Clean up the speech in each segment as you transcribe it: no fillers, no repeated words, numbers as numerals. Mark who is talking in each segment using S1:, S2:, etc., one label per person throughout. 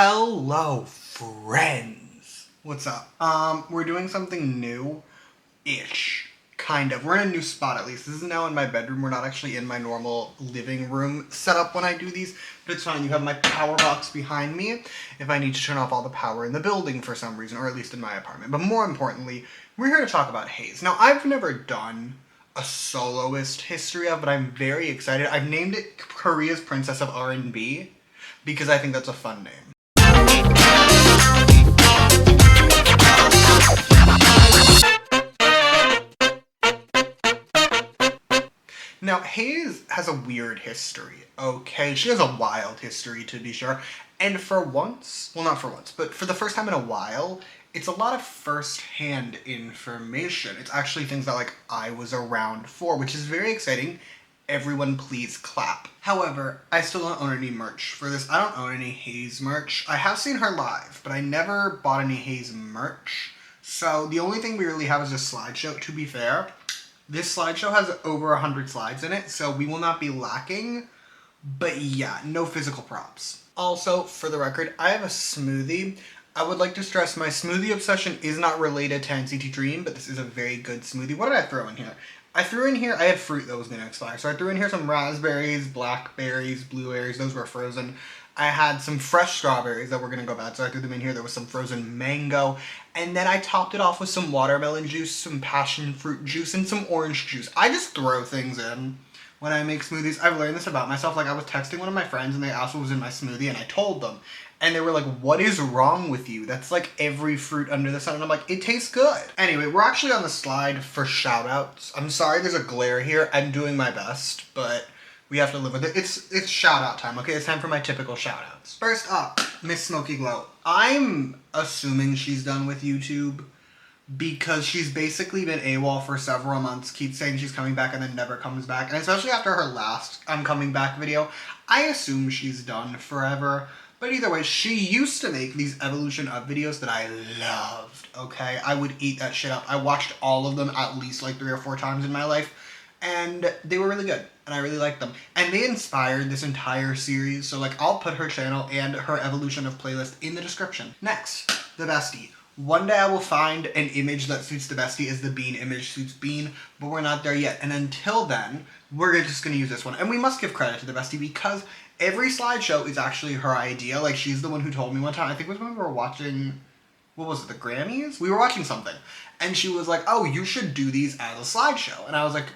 S1: Hello, friends. What's up? We're doing something new-ish. Kind of. We're in a new spot, at least. This is now in my bedroom. We're not actually in my normal living room setup when I do these, but it's fine. You have my power box behind me if I need to turn off all the power in the building for some reason, or at least in my apartment. But more importantly, we're here to talk about Heize. Now, I've never done a soloist history of, but I'm very excited. I've named it Korea's Princess of R&B because I think that's a fun name. Now, Heize has a weird history, okay? She has a wild history, to be sure. And for once, well, not for once, but for the first time in a while, it's a lot of first-hand information. It's actually things that, like, I was around for, which is very exciting. Everyone please clap. However, I still don't own any merch for this. I don't own any Heize merch. I have seen her live, but I never bought any Heize merch. So the only thing we really have is a slideshow, to be fair. This slideshow has over 100 slides in it, so we will not be lacking. But yeah, no physical props. Also, for the record, I have a smoothie. I would like to stress my smoothie obsession is not related to NCT Dream, but this is a very good smoothie. What did I throw in here? I had fruit that was going to expire. So I threw in here some raspberries, blackberries, blueberries. Those were frozen. I had some fresh strawberries that were going to go bad, so I threw them in here. There was some frozen mango. And then I topped it off with some watermelon juice, some passion fruit juice, and some orange juice. I just throw things in when I make smoothies. I've learned this about myself. Like, I was texting one of my friends, and they asked what was in my smoothie, and I told them. And they were like, what is wrong with you? That's like every fruit under the sun. And I'm like, it tastes good. Anyway, we're actually on the slide for shout-outs. I'm sorry there's a glare here. I'm doing my best, but we have to live with it. It's shout-out time, okay? It's time for my typical shout-outs. First up, Miss Smoky Glow. I'm assuming she's done with YouTube because she's basically been AWOL for several months, keeps saying she's coming back and then never comes back. And especially after her last I'm coming back video, I assume she's done forever. But either way, she used to make these evolution up videos that I loved, okay? I would eat that shit up. I watched all of them at least like 3 or 4 times in my life, and they were really good, and I really liked them. And they inspired this entire series, so like I'll put her channel and her evolution of playlist in the description. Next, the bestie. One day I will find an image that suits the bestie as the Bean image suits Bean, but we're not there yet. And until then, we're just going to use this one. And we must give credit to the bestie because every slideshow is actually her idea. Like, she's the one who told me one time, I think it was when we were watching, what was it, the Grammys? We were watching something. And she was like, oh, you should do these as a slideshow. And I was like,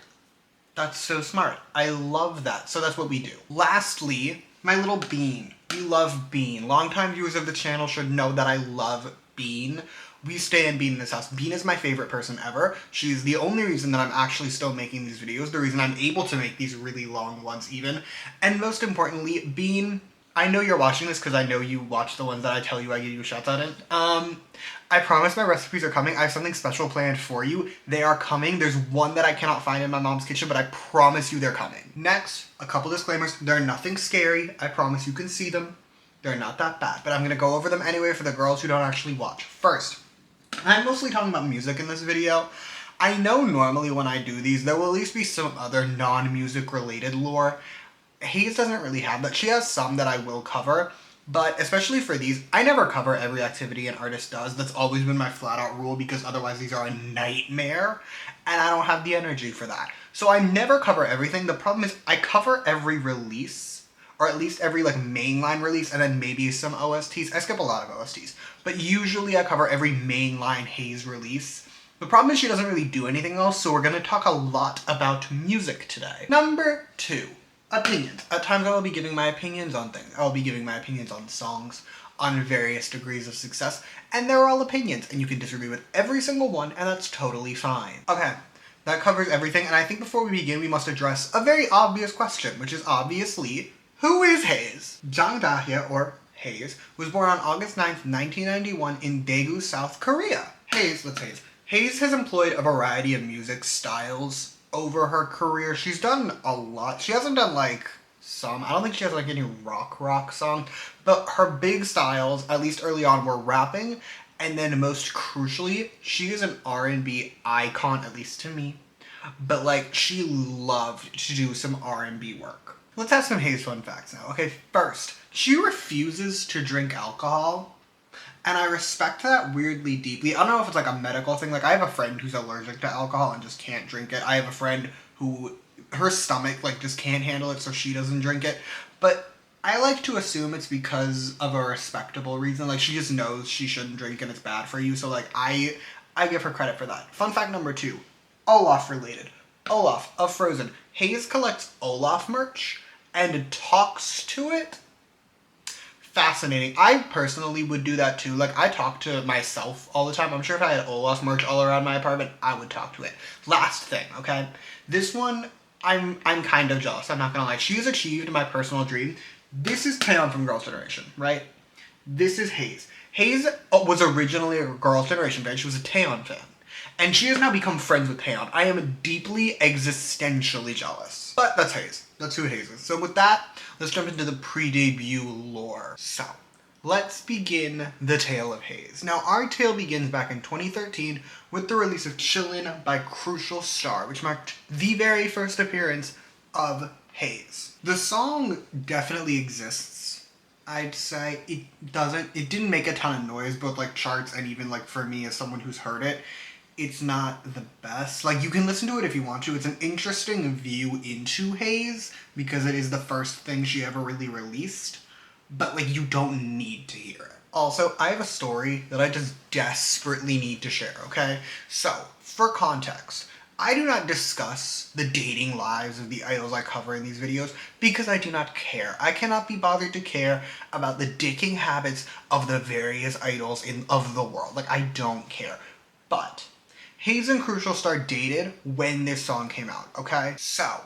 S1: that's so smart. I love that. So that's what we do. Lastly, my little Bean. We love Bean. Longtime viewers of the channel should know that I love Bean. We stay in Bean in this house. Bean is my favorite person ever. She's the only reason that I'm actually still making these videos, the reason I'm able to make these really long ones even. And most importantly, Bean, I know you're watching this because I know you watch the ones that I tell you I give you shots out in. I promise my recipes are coming. I have something special planned for you. They are coming. There's one that I cannot find in my mom's kitchen, but I promise you they're coming. Next, a couple disclaimers. They're nothing scary. I promise you can see them. They're not that bad, but I'm going to go over them anyway for the girls who don't actually watch. First, I'm mostly talking about music in this video. I know normally when I do these, there will at least be some other non-music related lore. Heize doesn't really have that. She has some that I will cover, but especially for these, I never cover every activity an artist does. That's always been my flat-out rule because otherwise these are a nightmare, and I don't have the energy for that. So I never cover everything. The problem is I cover every release, or at least every like mainline release, and then maybe some OSTs. I skip a lot of OSTs, but usually I cover every mainline Heize release. The problem is she doesn't really do anything else, so we're going to talk a lot about music today. Number 2, opinions. At times I will be giving my opinions on things. I'll be giving my opinions on songs, on various degrees of success, and they're all opinions, and you can disagree with every single one, and that's totally fine. Okay, that covers everything, and I think before we begin, we must address a very obvious question, which is obviously, who is Heize? Jang Da-hye, or Heize, was born on August 9th, 1991 in Daegu, South Korea. Heize has employed a variety of music styles over her career. She's done a lot. She hasn't done like some, I don't think she has like any rock song, but her big styles, at least early on, were rapping, and then most crucially, she is an R&B icon, at least to me, but like she loved to do some R&B work. Let's have some Heize fun facts now. Okay, first, She refuses to drink alcohol, and I respect that weirdly deeply. I don't know if it's like a medical thing. Like, I have a friend who's allergic to alcohol and just can't drink it. I have a friend who, her stomach, like, just can't handle it, so she doesn't drink it. But I like to assume it's because of a respectable reason. Like, she just knows she shouldn't drink and it's bad for you. So, like, I give her credit for that. Fun fact number 2, Olaf related. Olaf of Frozen. Heize collects Olaf merch and talks to it. Fascinating. I personally would do that too. Like, I talk to myself all the time. I'm sure if I had Olaf merch all around my apartment, I would talk to it. Last thing, okay? This one, I'm kind of jealous. I'm not gonna lie. She has achieved my personal dream. This is Taeyeon from Girls' Generation, right? This is Heize. Heize was originally a Girls' Generation fan. She was a Taeyeon fan. And she has now become friends with Taeyeon. I am deeply existentially jealous. But that's Heize. That's who Heize is. So with that, let's jump into the pre-debut lore. So, let's begin the tale of Heize. Now, our tale begins back in 2013 with the release of Chillin' by Crucial Star, which marked the very first appearance of Heize. The song definitely exists. I'd say it didn't make a ton of noise, both like charts and even like for me as someone who's heard it. It's not the best. Like, you can listen to it if you want to. It's an interesting view into Heize because it is the first thing she ever really released. But, like, you don't need to hear it. Also, I have a story that I just desperately need to share, okay? So, for context, I do not discuss the dating lives of the idols I cover in these videos because I do not care. I cannot be bothered to care about the dicking habits of the various idols of the world. Like, I don't care. But Heize and Crucial Star dated when this song came out, okay? So,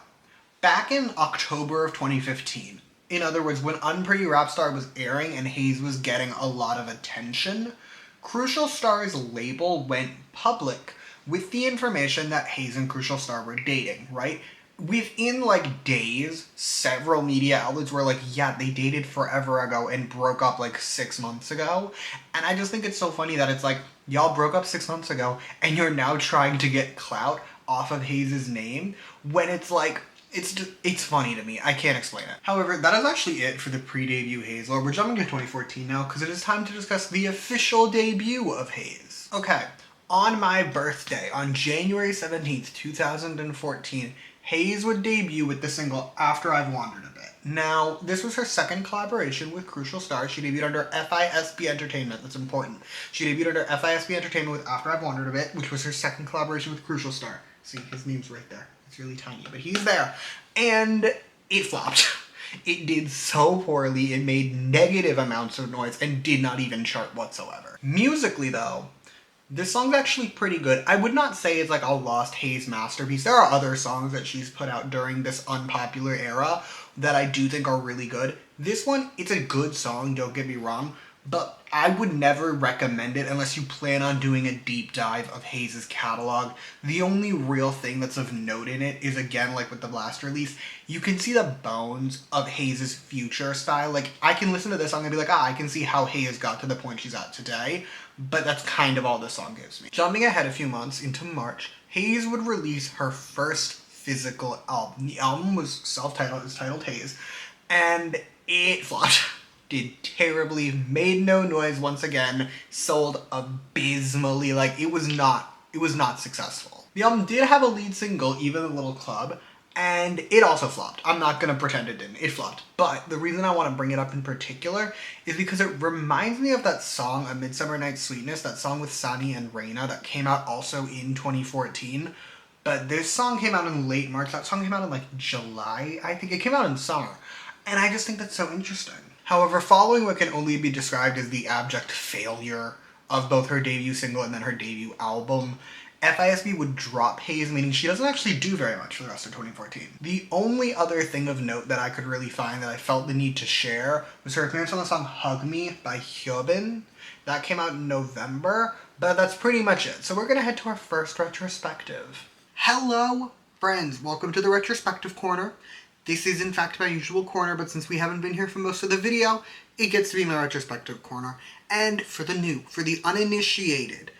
S1: back in October of 2015, in other words, when Unpretty Rap Star was airing and Heize was getting a lot of attention, Crucial Star's label went public with the information that Heize and Crucial Star were dating, right? Within, like, days, several media outlets were like, yeah, they dated forever ago and broke up, like, 6 months ago. And I just think it's so funny that it's like, y'all broke up 6 months ago and you're now trying to get clout off of Heize's name when it's like, it's funny to me. I can't explain it. However, that is actually it for the pre-debut Heize lore. We're jumping to 2014 now because it is time to discuss the official debut of Heize. Okay, on my birthday, on January 17th, 2014, Heize would debut with the single After I've Wandered a Bit. Now, this was her second collaboration with Crucial Star. She debuted under FISB Entertainment. That's important. She debuted under FISB Entertainment with After I've Wandered a Bit, which was her second collaboration with Crucial Star. See, his name's right there. It's really tiny, but he's there. And it flopped. It did so poorly, it made negative amounts of noise and did not even chart whatsoever. Musically, though, this song's actually pretty good. I would not say it's like a lost Heize masterpiece. There are other songs that she's put out during this unpopular era that I do think are really good. This one, it's a good song, don't get me wrong, but I would never recommend it unless you plan on doing a deep dive of Heize's catalog. The only real thing that's of note in it is, again, like with the last release, you can see the bones of Heize's future style. Like, I can listen to this song and be like, I can see how Heize got to the point she's at today. But that's kind of all this song gives me. Jumping ahead a few months into March, Heize would release her first physical album. The album was self-titled, it's titled Heize, and it flopped. Did terribly, made no noise once again, sold abysmally. Like, it was not successful. The album did have a lead single, Even a Little Club, and it also flopped. I'm not gonna pretend it didn't. It flopped. But the reason I want to bring it up in particular is because it reminds me of that song, A Midsummer Night's Sweetness, that song with Sunny and Reina that came out also in 2014. But this song came out in late March. That song came out in like July, I think. It came out in summer. And I just think that's so interesting. However, following what can only be described as the abject failure of both her debut single and then her debut album, FISB would drop Heize, meaning she doesn't actually do very much for the rest of 2014. The only other thing of note that I could really find that I felt the need to share was her appearance on the song Hug Me by Hyobin. That came out in November, but that's pretty much it. So we're gonna head to our first retrospective. Hello, friends. Welcome to the retrospective corner. This is in fact my usual corner, but since we haven't been here for most of the video, it gets to be my retrospective corner. And for the new, for the uninitiated,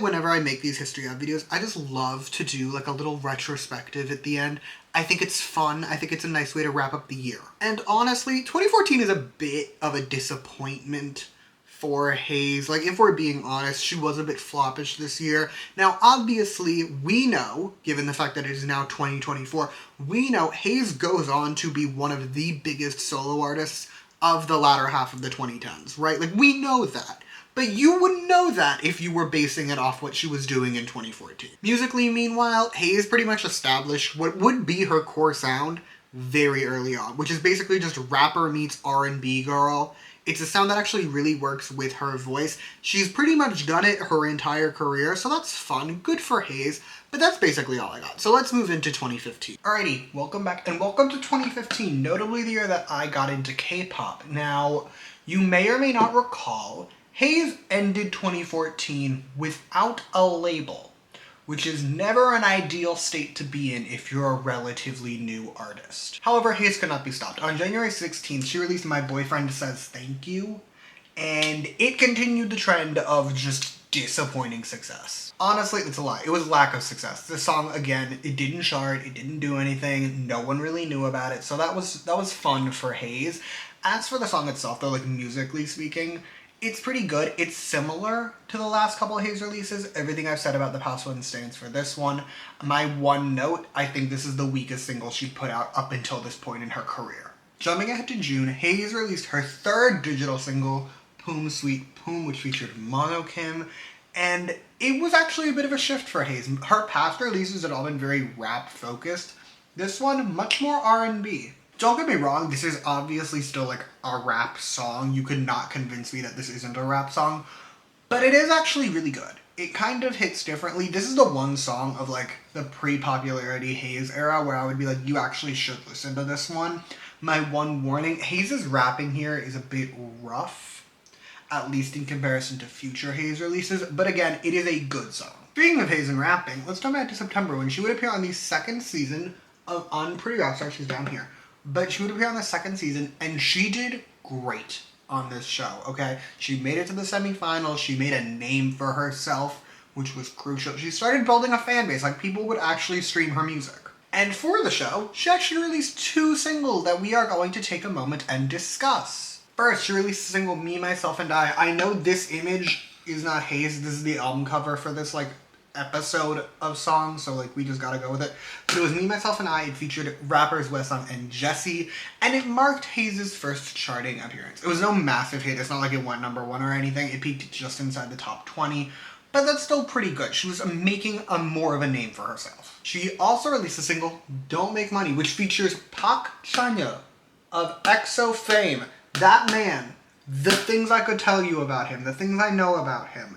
S1: whenever I make these History of videos, I just love to do like a little retrospective at the end I think it's fun. I think it's a nice way to wrap up the year. And honestly, 2014 is a bit of a disappointment for Heize. Like, if we're being honest, she was a bit floppish this year. Now, obviously, we know, given the fact that it is now 2024, we know Heize goes on to be one of the biggest solo artists of the latter half of the 2010s, right? Like, we know that. But you wouldn't know that if you were basing it off what she was doing in 2014. Musically, meanwhile, Heize pretty much established what would be her core sound very early on, which is basically just rapper meets R&B girl. It's a sound that actually really works with her voice. She's pretty much done it her entire career, so that's fun. Good for Heize, but that's basically all I got. So let's move into 2015. Alrighty, welcome back, and welcome to 2015, notably the year that I got into K-pop. Now, you may or may not recall, Heize ended 2014 without a label, which is never an ideal state to be in if you're a relatively new artist. However, Heize could not be stopped. On January 16th, she released My Boyfriend Says Thank You, and it continued the trend of just disappointing success. Honestly, it's a lie. It was lack of success. This song, again, it didn't chart, it didn't do anything, no one really knew about it, so that was fun for Heize. As for the song itself, though, like musically speaking, it's pretty good. It's similar to the last couple of Heize releases. Everything I've said about the past one stands for this one. My one note, I think this is the weakest single she put out up until this point in her career. Jumping ahead to June, Heize released her third digital single, Poom Sweet Poom, which featured Mono Kim, and it was actually a bit of a shift for Heize. Her past releases had all been very rap-focused. This one, much more R&B. Don't get me wrong, this is obviously still like a rap song. You could not convince me that this isn't a rap song, but it is actually really good. It kind of hits differently. This is the one song of like the pre-popularity Heize era where I would be like, you actually should listen to this one. My one warning, Heize's rapping here is a bit rough, at least in comparison to future Heize releases, but again, it is a good song. Speaking of Heize and rapping, let's jump back to September when she would appear on the second season of Predebut. Sorry, she's down here. But she would appear on the second season, and she did great on this show, okay? She made it to the semifinals, she made a name for herself, which was crucial. She started building a fan base, like people would actually stream her music. And for the show, she actually released 2 singles that we are going to take a moment and discuss. First, she released the single Me, Myself, and I. I know this image is not Heize, this is the album cover for this, like, episode of songs, so like we just gotta go with it. But it was Me, Myself, and I. It featured rappers Westsong and Jessie, and it marked Heize's first charting appearance. It was no massive hit. It's not like it went number 1 or anything. It peaked just inside the top 20, but that's still pretty good. She was making more of a name for herself. She also released a single, Don't Make Money, which features Park Chanya of EXO fame. That man, the things I could tell you about him, the things I know about him,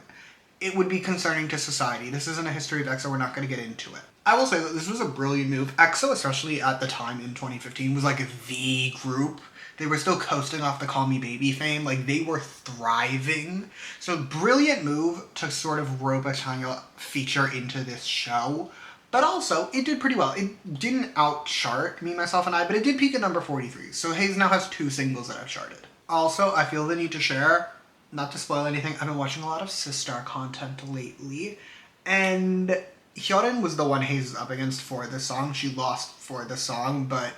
S1: it would be concerning to society. This isn't a history of EXO, we're not going to get into it. I will say that this was a brilliant move. EXO, especially at the time in 2015, was like the group. They were still coasting off the Call Me Baby fame, like they were thriving. So brilliant move to sort of rope a China feature into this show. But also, it did pretty well. It didn't out-chart Me, Myself, and I, but it did peak at number 43. So Heize now has 2 singles that have charted. Also, I feel the need to share, not to spoil anything, I've been watching a lot of Sistar content lately, and Hyorin was the one Heize was up against for this song. She lost for the song, but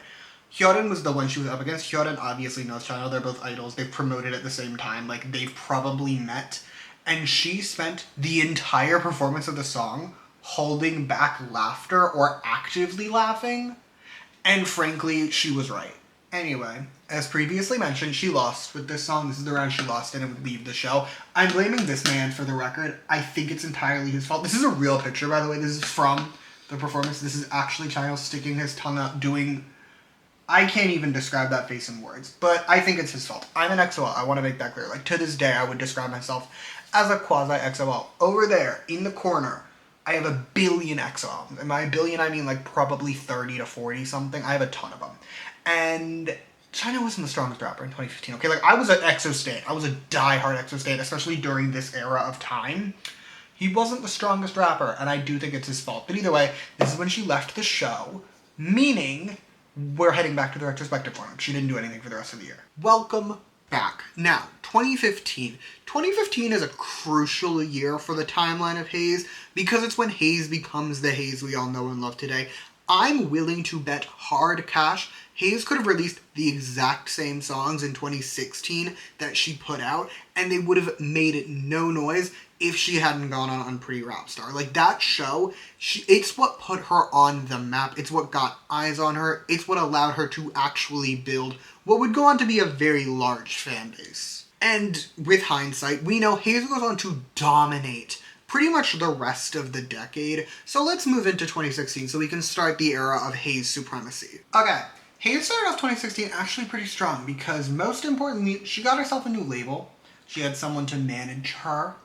S1: Hyorin was the one she was up against. Hyorin obviously knows China, they're both idols, they've promoted at the same time, like they've probably met, and she spent the entire performance of the song holding back laughter or actively laughing, and frankly, she was right. Anyway, as previously mentioned, she lost with this song. This is the round she lost in and would leave the show. I'm blaming this man for the record. I think it's entirely his fault. This is a real picture, by the way. This is from the performance. This is actually Chino sticking his tongue out, doing... I can't even describe that face in words, but I think it's his fault. I'm an XOL. I want to make that clear. Like, to this day, I would describe myself as a quasi-XOL. Over there, in the corner, I have 1 billion XOLs. And by 1 billion, I mean like probably 30 to 40 something. I have a ton of them. And China wasn't the strongest rapper in 2015, okay? Like, I was an EXO stan. I was a diehard EXO stan, especially during this era of time. He wasn't the strongest rapper, and I do think it's his fault. But either way, this is when she left the show, meaning we're heading back to the retrospective lineup. She didn't do anything for the rest of the year. Welcome back. Now, 2015. 2015 is a crucial year for the timeline of Heize because it's when Heize becomes the Heize we all know and love today. I'm willing to bet hard cash Heize could have released the exact same songs in 2016 that she put out, and they would have made no noise if she hadn't gone on Unpretty Rap Star. Like, that show, it's what put her on the map. It's what got eyes on her. It's what allowed her to actually build what would go on to be a very large fan base. And with hindsight, we know Heize goes on to dominate pretty much the rest of the decade. So let's move into 2016 so we can start the era of Heize supremacy. Okay, Heize started off 2016 actually pretty strong because, most importantly, she got herself a new label. She had someone to manage her,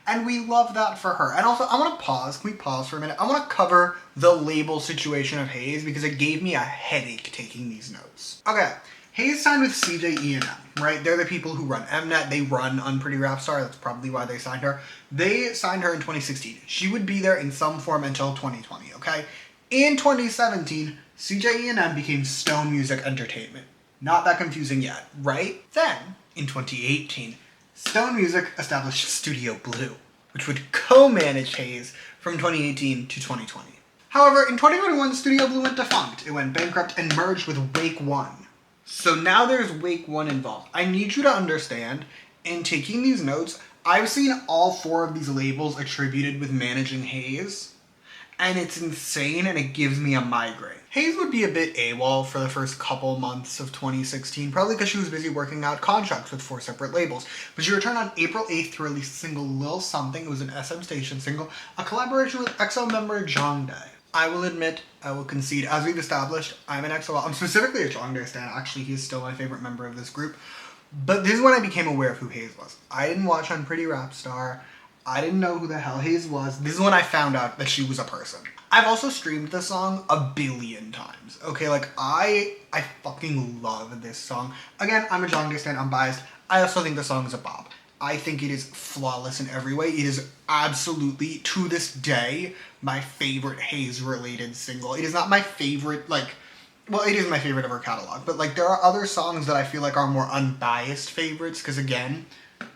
S1: and we love that for her. And also, I want to pause. Can we pause for a minute? I want to cover the label situation of Heize because it gave me a headache taking these notes. Okay, Heize signed with CJ E&M, right? They're the people who run Mnet. They run Unpretty Rap Star. That's probably why they signed her. They signed her in 2016. She would be there in some form until 2020, okay? In 2017, CJ E&M became Stone Music Entertainment. Not that confusing yet, right? Then, in 2018, Stone Music established Studio Blue, which would co-manage Heize from 2018 to 2020. However, in 2021, Studio Blue went defunct. It went bankrupt and merged with Wake One. So now there's Wake One involved. I need you to understand, in taking these notes, I've seen all 4 of these labels attributed with managing Heize, and it's insane and it gives me a migraine. Heize would be a bit AWOL for the first couple months of 2016, probably because she was busy working out contracts with 4 separate labels. But she returned on April 8th to release the single Lil Something. It was an SM Station single, a collaboration with EXO member Jongdae. I will admit, I will concede, as we've established, I'm an EXO, I'm specifically a Jongdae stan. Actually, he's still my favorite member of this group. But this is when I became aware of who Heize was. I didn't watch Unpretty Rap Star. I didn't know who the hell Heize was. This is when I found out that she was a person. I've also streamed this song a billion times. Okay, like, I fucking love this song. Again, I'm a Jongdae stan, I'm biased. I also think the song is a bop. I think it is flawless in every way. It is absolutely, to this day, my favorite Heize-related single. It is not my favorite, like, well, it is my favorite of her catalog, but, like, there are other songs that I feel like are more unbiased favorites, because, again,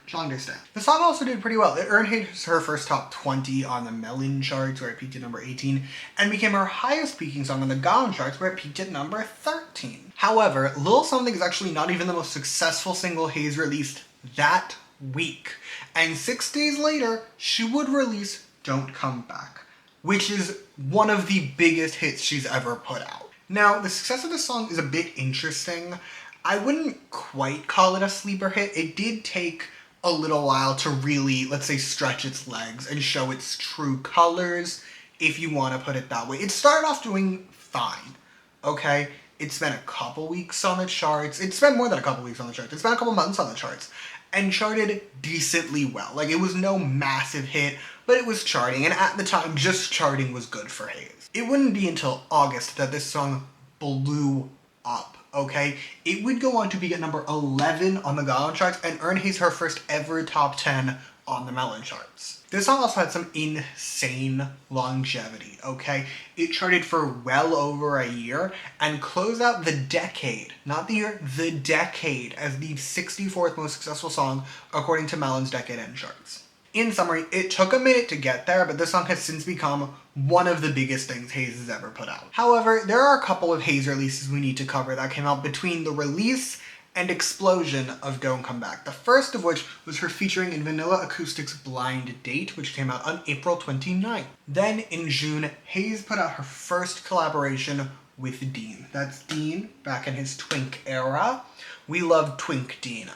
S1: Jongdae stan. The song also did pretty well. It earned her first top 20 on the Melon charts, where it peaked at number 18, and became her highest peaking song on the Gaon charts, where it peaked at number 13. However, Lil Something is actually not even the most successful single Heize released that week. And 6 days later, she would release Don't Come Back, which is one of the biggest hits she's ever put out. Now, the success of this song is a bit interesting. I wouldn't quite call it a sleeper hit. It did take a little while to really, let's say, stretch its legs and show its true colors, if you want to put it that way. It started off doing fine, okay? It spent a couple weeks on the charts. It spent more than a couple weeks on the charts. It spent a couple months on the charts and charted decently well. Like, it was no massive hit, but it was charting, and at the time, just charting was good for Heize. It wouldn't be until August that this song blew up, okay? It would go on to be at number 11 on the Gaon charts and earn Heize her first ever top 10 on the Melon charts. This song also had some insane longevity, okay? It charted for well over a year and closed out the decade, not the year, the decade, as the 64th most successful song according to Melon's Decade End charts. In summary, it took a minute to get there, but this song has since become one of the biggest things Heize has ever put out. However, there are a couple of Heize releases we need to cover that came out between the release and explosion of Don't Come Back. The first of which was her featuring in Vanilla Acoustics' Blind Date, which came out on April 29th. Then, in June, Heize put out her first collaboration with Dean. That's Dean, back in his Twink era. We love Twink Dean.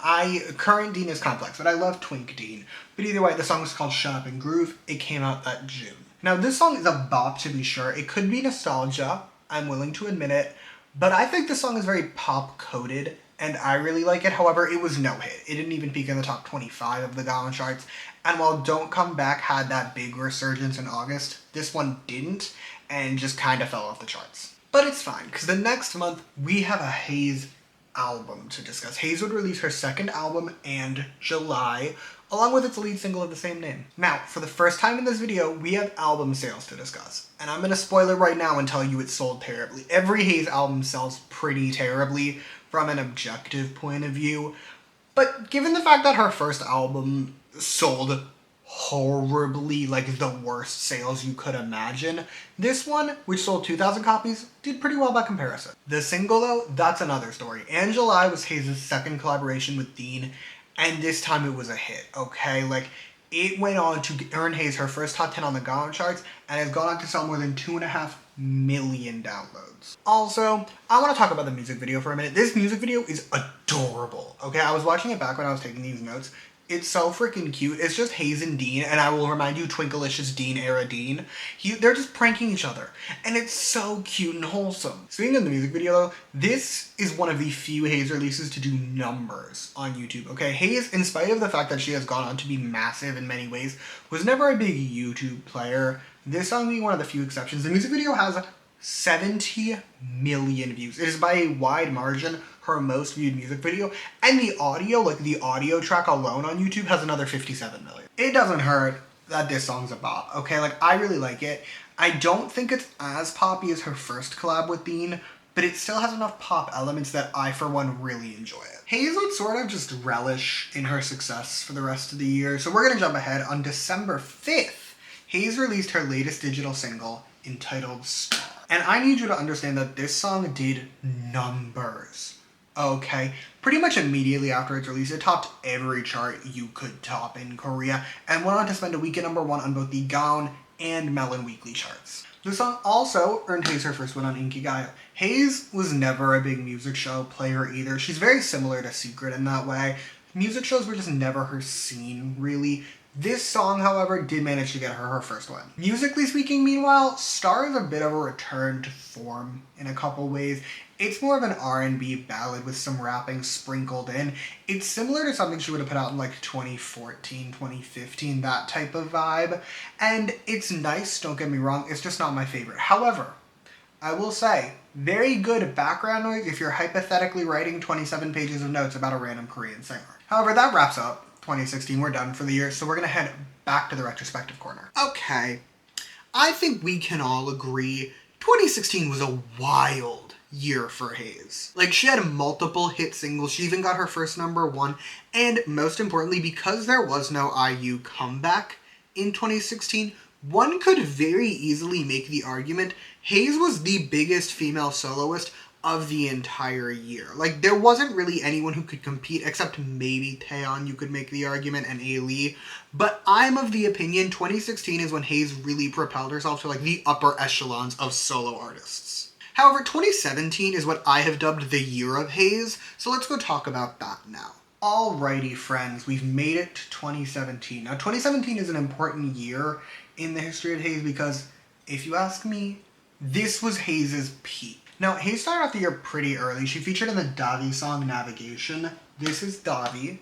S1: Current Dean is complex, but I love Twink Dean. But either way, the song is called Shut Up and Groove. It came out that June. Now, this song is a bop, to be sure. It could be nostalgia, I'm willing to admit it, but I think this song is very pop-coded, and I really like it. However, it was no hit. It didn't even peak in the top 25 of the Gaon charts, and while Don't Come Back had that big resurgence in August, this one didn't, and just kind of fell off the charts. But it's fine, because the next month, we have a Heize album to discuss. Heize would release her second album in July, along with its lead single of the same name. Now, for the first time in this video, we have album sales to discuss. And I'm going to spoil it right now and tell you it sold terribly. Every Heize album sells pretty terribly from an objective point of view. But given the fact that her first album sold horribly, like, the worst sales you could imagine. This one, which sold 2,000 copies, did pretty well by comparison. The single, though, that's another story. July was Heize's second collaboration with Dean, and this time it was a hit, okay? Like, it went on to earn Heize her first top 10 on the Gaon charts, and has gone on to sell more than 2.5 million downloads. Also, I want to talk about the music video for a minute. This music video is adorable, okay? I was watching it back when I was taking these notes. It's so freaking cute. It's just Heize and Dean, and I will remind you, Twinklicious Dean era Dean. They're just pranking each other, and it's so cute and wholesome. Speaking of the music video, though, this is one of the few Heize releases to do numbers on YouTube, okay? Heize, in spite of the fact that she has gone on to be massive in many ways, was never a big YouTube player. This song being one of the few exceptions. The music video has 70 million views. It is by a wide margin her most viewed music video, and the audio, like the audio track alone on YouTube, has another 57 million. It doesn't hurt that this song's a bop, okay? Like, I really like it. I don't think it's as poppy as her first collab with Dean, but it still has enough pop elements that I, for one, really enjoy it. Heize would sort of just relish in her success for the rest of the year, so we're gonna jump ahead. On December 5th, Heize released her latest digital single, entitled Star. And I need you to understand that this song did numbers, okay? Pretty much immediately after its release, it topped every chart you could top in Korea, and went on to spend a week at #1 on both the Gaon and Melon Weekly charts. The song also earned Heize her first win on Inkigayo. Heize was never a big music show player either. She's very similar to Secret in that way. Music shows were just never her scene, really. This song, however, did manage to get her her first win. Musically speaking, meanwhile, Star is a bit of a return to form in a couple ways. It's more of an R&B ballad with some rapping sprinkled in. It's similar to something she would have put out in like 2014, 2015, that type of vibe. And it's nice, don't get me wrong, it's just not my favorite. However, I will say, very good background noise if you're hypothetically writing 27 pages of notes about a random Korean singer. However, that wraps up 2016. We're done for the year, so we're gonna head back to the retrospective corner. Okay, I think we can all agree 2016 was a wild year for Heize. Like, she had multiple hit singles, she even got her first #1, and most importantly, because there was no IU comeback in 2016, one could very easily make the argument Heize was the biggest female soloist of the entire year. Like, there wasn't really anyone who could compete except maybe Taeyeon, you could make the argument, and A-Lee. But I'm of the opinion 2016 is when Heize really propelled herself to like the upper echelons of solo artists. However, 2017 is what I have dubbed the year of Heize, so let's go talk about that now. Alrighty friends, we've made it to 2017. Now 2017 is an important year in the history of Heize because, if you ask me, this was Heize's peak. Now, Heize started off the year pretty early. She featured in the Davi song, Navigation. This is Davi.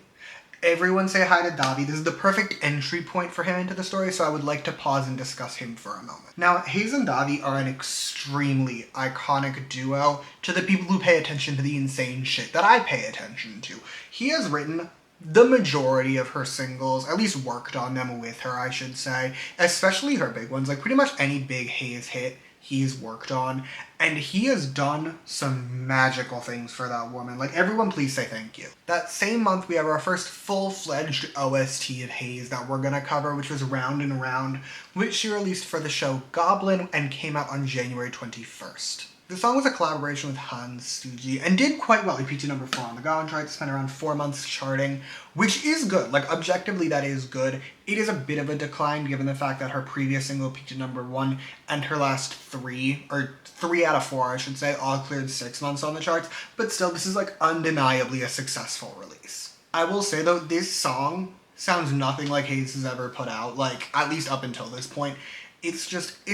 S1: Everyone say hi to Davi. This is the perfect entry point for him into the story, so I would like to pause and discuss him for a moment. Now, Heize and Davi are an extremely iconic duo to the people who pay attention to the insane shit that I pay attention to. He has written the majority of her singles, at least worked on them with her, I should say, especially her big ones. Like, pretty much any big Heize hit he's worked on, and he has done some magical things for that woman. Like, everyone please say thank you. That same month we have our first full-fledged OST of Heize that we're gonna cover, which was Round and Round, which she released for the show Goblin and came out on January 21st. The song was a collaboration with Han Suji and did quite well. It peaked at #4 on the Gaon chart, spent around 4 months charting, which is good. Like, objectively, that is good. It is a bit of a decline given the fact that her previous single peaked at #1 and her last 3 out of 4, I should say, all cleared 6 months on the charts. But still, this is like undeniably a successful release. I will say though, this song sounds nothing like Heize has ever put out, like, at least up until this point. It's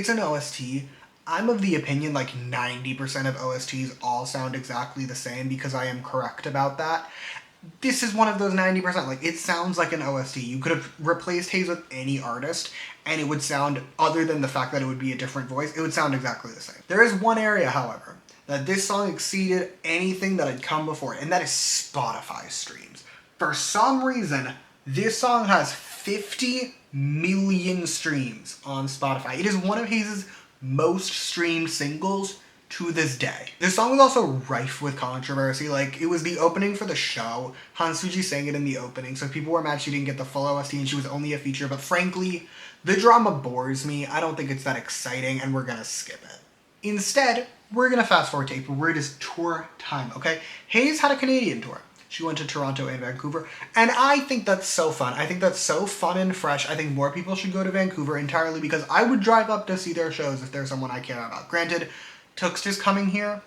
S1: an OST. I'm of the opinion like 90% of OSTs all sound exactly the same because I am correct about that. This is one of those 90%. Like, it sounds like an OST. You could have replaced Heize with any artist and it would sound, other than the fact that it would be a different voice, it would sound exactly the same. There is one area, however, that this song exceeded anything that had come before, and that is Spotify streams. For some reason, this song has 50 million streams on Spotify. It is one of Heize's most streamed singles to this day. This song was also rife with controversy. Like, it was the opening for the show. Han Suji sang it in the opening, so people were mad she didn't get the full OST and she was only a feature, but frankly, the drama bores me. I don't think it's that exciting, and we're gonna skip it. Instead, we're gonna fast forward to April, where it is tour time, okay? Heize had a Canadian tour. She went to Toronto and Vancouver, and I think that's so fun. I think that's so fun and fresh. I think more people should go to Vancouver entirely because I would drive up to see their shows if there's someone I care about. Granted, Tuxt is coming here.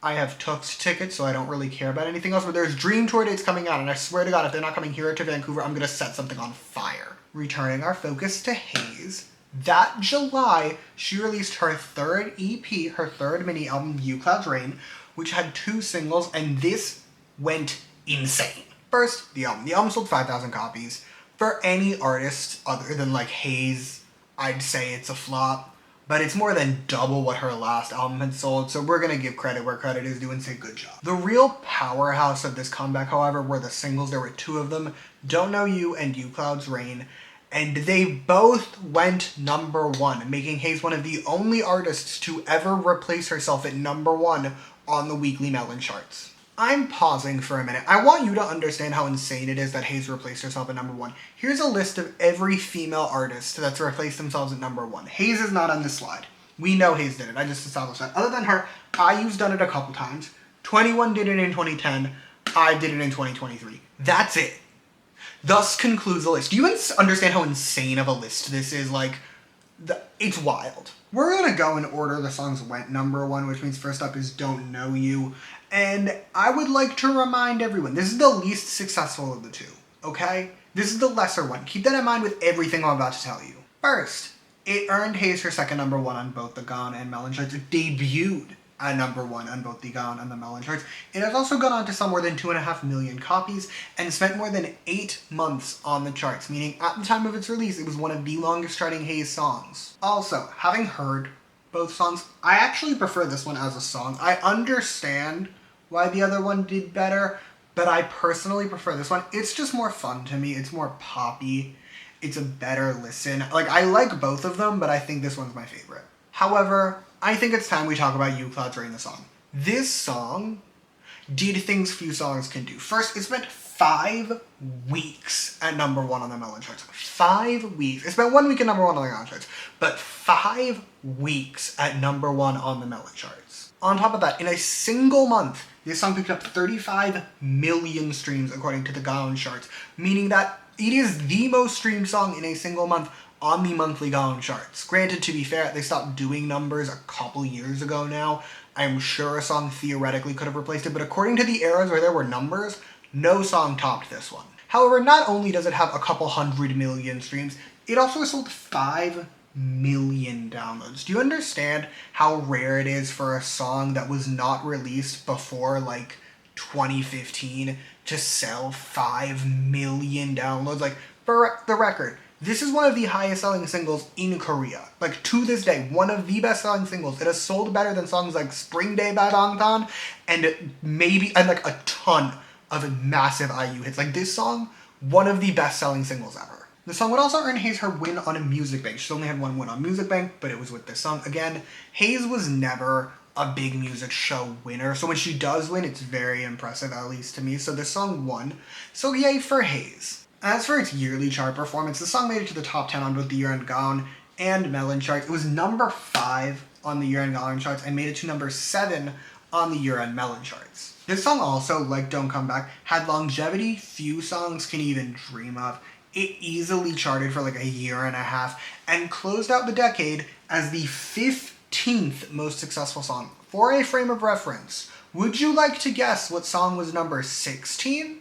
S1: I have Tuxt tickets, so I don't really care about anything else, but there's Dream Tour dates coming out, and I swear to God, if they're not coming here to Vancouver, I'm gonna set something on fire. Returning our focus to Heize, that July, she released her third EP, her third mini album, You Clouds Rain, which had 2 singles, and this went insane. First, the album. The album sold 5,000 copies. For any artist other than like Heize, I'd say it's a flop, but it's more than double what her last album had sold, so we're gonna give credit where credit is due and say good job. The real powerhouse of this comeback, however, were the singles. There were 2 of them, Don't Know You and You Clouds Rain, and they both went #1, making Heize one of the only artists to ever replace herself at #1 on the weekly Melon charts. I'm pausing for a minute. I want you to understand how insane it is that Heize replaced herself at #1. Here's a list of every female artist that's replaced themselves at #1. Heize is not on this slide. We know Heize did it. I just established that. Other than her, IU's done it a couple times. 21 did it in 2010. I did it in 2023. That's it. Thus concludes the list. Do you understand how insane of a list this is? Like, it's wild. We're gonna go in order the songs went #1, which means first up is Don't Know You. And I would like to remind everyone, this is the least successful of the 2, okay? This is the lesser one. Keep that in mind with everything I'm about to tell you. First, it earned Heize her second #1 on both the Gone and Melon charts. It debuted at #1 on both the Gone and the Melon charts. It has also gone on to sell more than 2.5 million copies and spent more than 8 months on the charts, meaning at the time of its release, it was one of the longest charting Heize songs. Also, having heard both songs, I actually prefer this one as a song. I understand why the other one did better, but I personally prefer this one. It's just more fun to me. It's more poppy. It's a better listen. Like, I like both of them, but I think this one's my favorite. However, I think it's time we talk about You Clouds Rain, the song. This song did things few songs can do. First, it spent 5 weeks at #1 on the Melon charts. 5 weeks. It spent 1 week at #1 on the Gone charts, but 5 weeks at #1 on the Melon charts. On top of that, in a single month, this song picked up 35 million streams according to the Gone charts, meaning that it is the most streamed song in a single month on the monthly Gone charts. Granted, to be fair, they stopped doing numbers a couple years ago now. I'm sure a song theoretically could have replaced it, but according to the eras where there were numbers, no song topped this one. However, not only does it have a couple 100 million streams, it also sold 5 million downloads. Do you understand how rare it is for a song that was not released before like 2015 to sell 5 million downloads? Like, for the record, this is one of the highest selling singles in Korea. Like, to this day, one of the best selling singles. It has sold better than songs like Spring Day by Bangtan and like a ton of massive IU hits. Like, this song, one of the best selling singles ever. The song would also earn Heize her win on a Music Bank. She's only had 1 win on Music Bank, but it was with this song. Again, Heize was never a big music show winner, so when she does win, it's very impressive, at least to me. So this song won, so yay for Heize. As for its yearly chart performance, the song made it to the top 10 on both the year-end Gone and Melon charts. It was #5 on the year-end Gone charts and made it to #7 on the year-end Melon charts. This song also, like Don't Come Back, had longevity few songs can even dream of. It easily charted for like a year and a half and closed out the decade as the 15th most successful song. For a frame of reference, would you like to guess what song was number 16?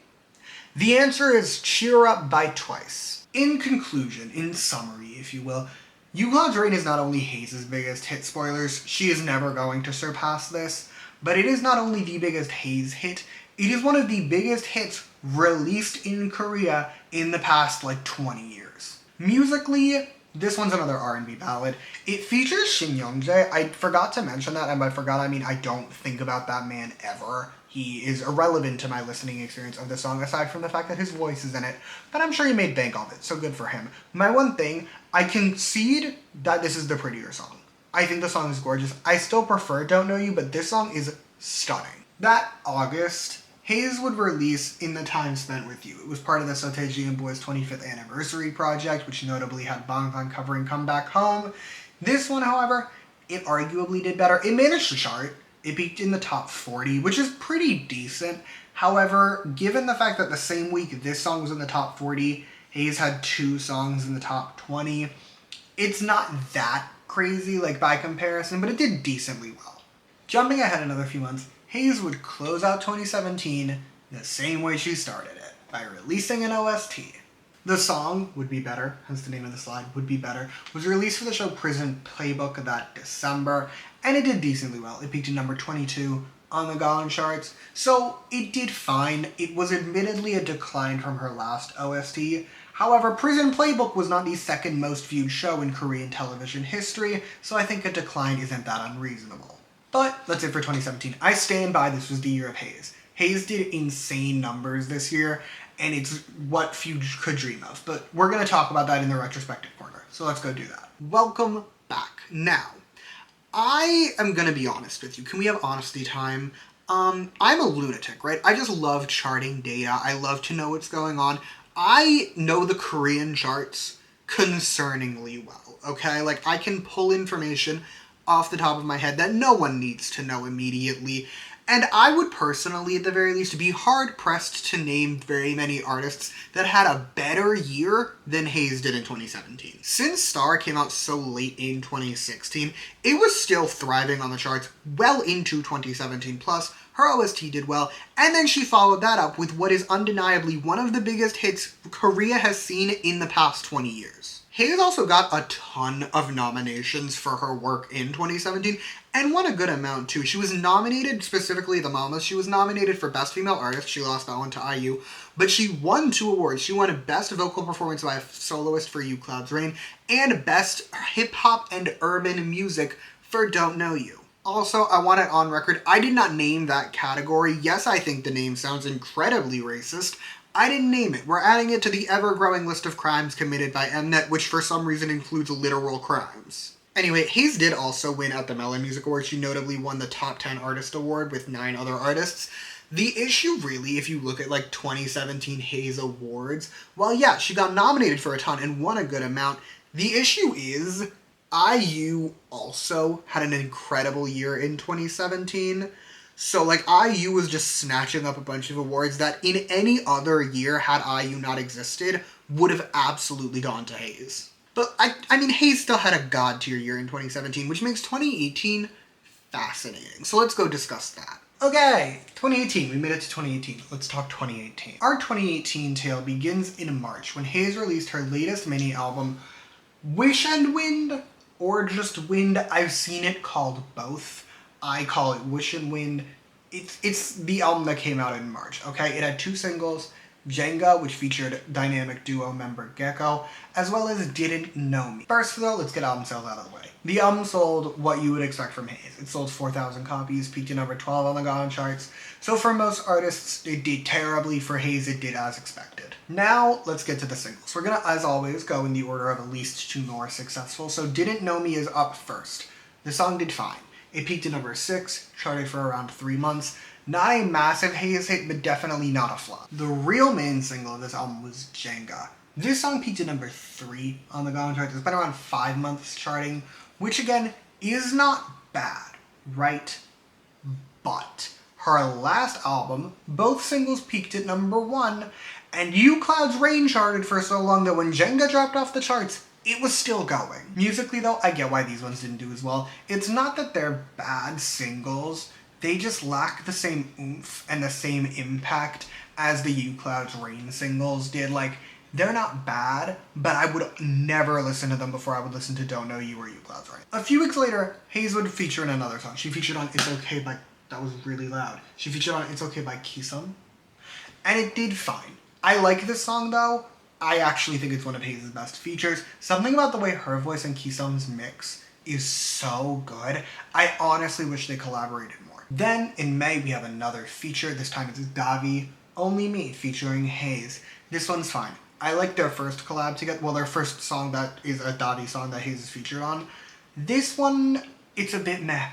S1: The answer is Cheer Up by Twice. In conclusion, in summary, if you will, You Clouds Rain is not only Heize's biggest hit, spoilers, she is never going to surpass this, but it is not only the biggest Heize hit, it is one of the biggest hits released in Korea in the past like 20 years. Musically, this one's another R&B ballad. It features Shin Young-jae. I forgot to mention that, and by forgot I mean I don't think about that man ever. He is irrelevant to my listening experience of the song, aside from the fact that his voice is in it, but I'm sure he made bank off it, so good for him. My one thing, I concede that this is the prettier song. I think the song is gorgeous. I still prefer Don't Know You, but this song is stunning. That August, Heize would release In the Time Spent With You. It was part of the Soteji and Boys 25th anniversary project, which notably had Bangtan covering Come Back Home. This one, however, it arguably did better. It managed to chart. It peaked in the top 40, which is pretty decent. However, given the fact that the same week this song was in the top 40, Heize had 2 songs in the top 20, it's not that crazy, like, by comparison, but it did decently well. Jumping ahead another few months, Heize would close out 2017 the same way she started it, by releasing an OST. The song, Would Be Better, hence the name of the slide, Would Be Better, was released for the show Prison Playbook that December, and it did decently well. It peaked at number 22 on the Gong charts, so it did fine. It was admittedly a decline from her last OST. However, Prison Playbook was not the second most viewed show in Korean television history, so I think a decline isn't that unreasonable. But that's it for 2017. I stand by this was the year of Heize. Heize did insane numbers this year, and it's what few could dream of. But we're going to talk about that in the retrospective corner, so let's go do that. Welcome back. Now, I am going to be honest with you. Can we have honesty time? I'm a lunatic, right? I just love charting data. I love to know what's going on. I know the Korean charts concerningly well, okay? Like, I can pull information off the top of my head that no one needs to know immediately. And I would personally, at the very least, be hard-pressed to name very many artists that had a better year than Heize did in 2017. Since Star came out so late in 2016, it was still thriving on the charts well into 2017+. Her OST did well, and then she followed that up with what is undeniably one of the biggest hits Korea has seen in the past 20 years. Heize also got a ton of nominations for her work in 2017, and won a good amount too. She was nominated, specifically the Mamas, she was nominated for Best Female Artist, she lost that one to IU, but she won 2 awards. She won Best Vocal Performance by a Soloist for You Cloud's Reign, and Best Hip Hop and Urban Music for Don't Know You. Also, I want it on record, I did not name that category. Yes, I think the name sounds incredibly racist. I didn't name it. We're adding it to the ever-growing list of crimes committed by Mnet, which for some reason includes literal crimes. Anyway, Heize did also win at the Melon Music Awards. She notably won the Top 10 Artist Award with 9 other artists. The issue really, if you look at like 2017 Heize Awards, well yeah, she got nominated for a ton and won a good amount. The issue is, IU also had an incredible year in 2017. So, like, IU was just snatching up a bunch of awards that in any other year, had IU not existed, would have absolutely gone to Heize. But, I mean, Heize still had a god-tier year in 2017, which makes 2018 fascinating. So let's go discuss that. Okay, 2018. We made it to 2018. Let's talk 2018. Our 2018 tale begins in March, when Heize released her latest mini-album, Wish and Wind, or just Wind. I've seen it called both. I call it Wish and Wind. It's the album that came out in March, okay? It had 2 singles, Jenga, which featured dynamic duo member Gecko, as well as Didn't Know Me. First though, let's get album sales out of the way. The album sold what you would expect from Heize. It sold 4,000 copies, peaked at number 12 on the Gong charts. So for most artists, it did terribly. For Heize, it did as expected. Now, let's get to the singles. We're gonna, as always, go in the order of least to more successful. So Didn't Know Me is up first. The song did fine. It peaked at number 6, charted for around 3 months. Not a massive Heize hit, but definitely not a flop. The real main single of this album was Jenga. This song peaked at number 3 on the Gong charts. It's been around 5 months charting, which again, is not bad, right? But her last album, both singles peaked at number 1, and You Cloud's Reign charted for so long that when Jenga dropped off the charts, it was still going. Musically though, I get why these ones didn't do as well. It's not that they're bad singles, they just lack the same oomph and the same impact as the You Cloud's Reign singles did. Like, they're not bad, but I would never listen to them before I would listen to Don't Know You or You Cloud's Reign. A few weeks later, Heize would feature in another song. She featured on It's Okay by, that was really loud. She featured on It's Okay by Kisum, and it did fine. I like this song though. I actually think it's one of Heize's best features. Something about the way her voice and Kisum's mix is so good. I honestly wish they collaborated more. Then, in May, we have another feature. This time it's Davi, Only Me, featuring Heize. This one's fine. I like their first collab together. Well, their first song that is a Davi song that Heize is featured on. This one, it's a bit meh.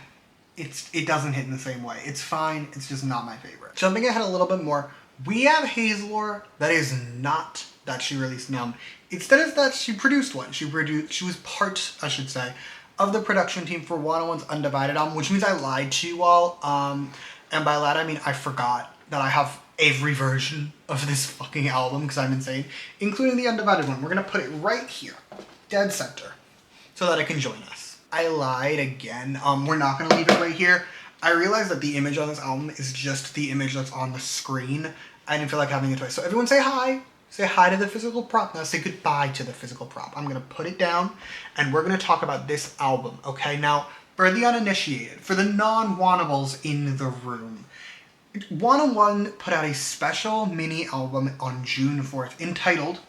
S1: It doesn't hit in the same way. It's fine, it's just not my favorite. Jumping ahead a little bit more, we have Heize lore that is not that she released an album. Instead is that she produced one. She was part, I should say, of the production team for 101's Undivided album, which means I lied to you all. And by that I mean I forgot that I have every version of this fucking album because I'm insane, including the Undivided one. We're gonna put it right here, dead center, so that it can join us. I lied again. We're not gonna leave it right here. I realized that the image on this album is just the image that's on the screen. I didn't feel like having it twice. So everyone say hi. Say hi to the physical prop. Now say goodbye to the physical prop. I'm gonna put it down and we're gonna talk about this album, okay? Now, for the uninitiated, for the non-wannables in the room, 101 put out a special mini album on June 4th entitled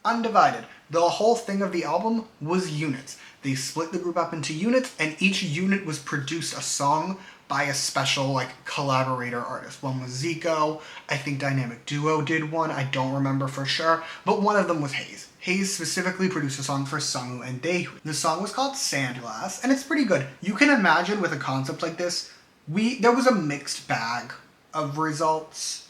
S1: Undivided. The whole thing of the album was units. They split the group up into units and each unit was produced a song by a special like collaborator artist. One was Zico, I think Dynamic Duo did one, I don't remember for sure, but one of them was Heize. Heize specifically produced a song for Sungwoo and Daehoon. The song was called Sandglass, and it's pretty good. You can imagine with a concept like this, there was a mixed bag of results.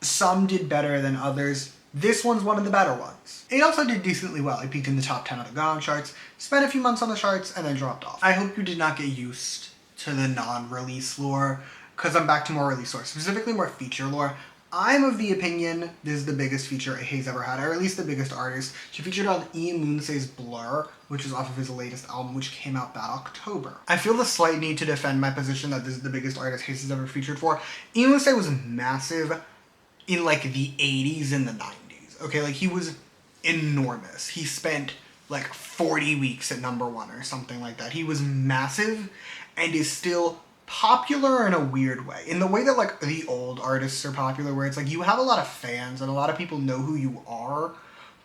S1: Some did better than others. This one's one of the better ones. It also did decently well. It peaked in the top 10 of the Gong charts, spent a few months on the charts, and then dropped off. I hope you did not get used to the non-release lore, because I'm back to more release lore, specifically more feature lore. I'm of the opinion this is the biggest feature Heize ever had, or at least the biggest artist. She featured on Ian Moonsay's Blur, which is off of his latest album, which came out that October. I feel the slight need to defend my position that this is the biggest artist Heize has ever featured for. Ian Moonsay was massive in like the 80s and the 90s, okay? Like he was enormous. He spent like 40 weeks at #1 or something like that. He was massive and is still popular in a weird way. In the way that like the old artists are popular, where it's like you have a lot of fans and a lot of people know who you are,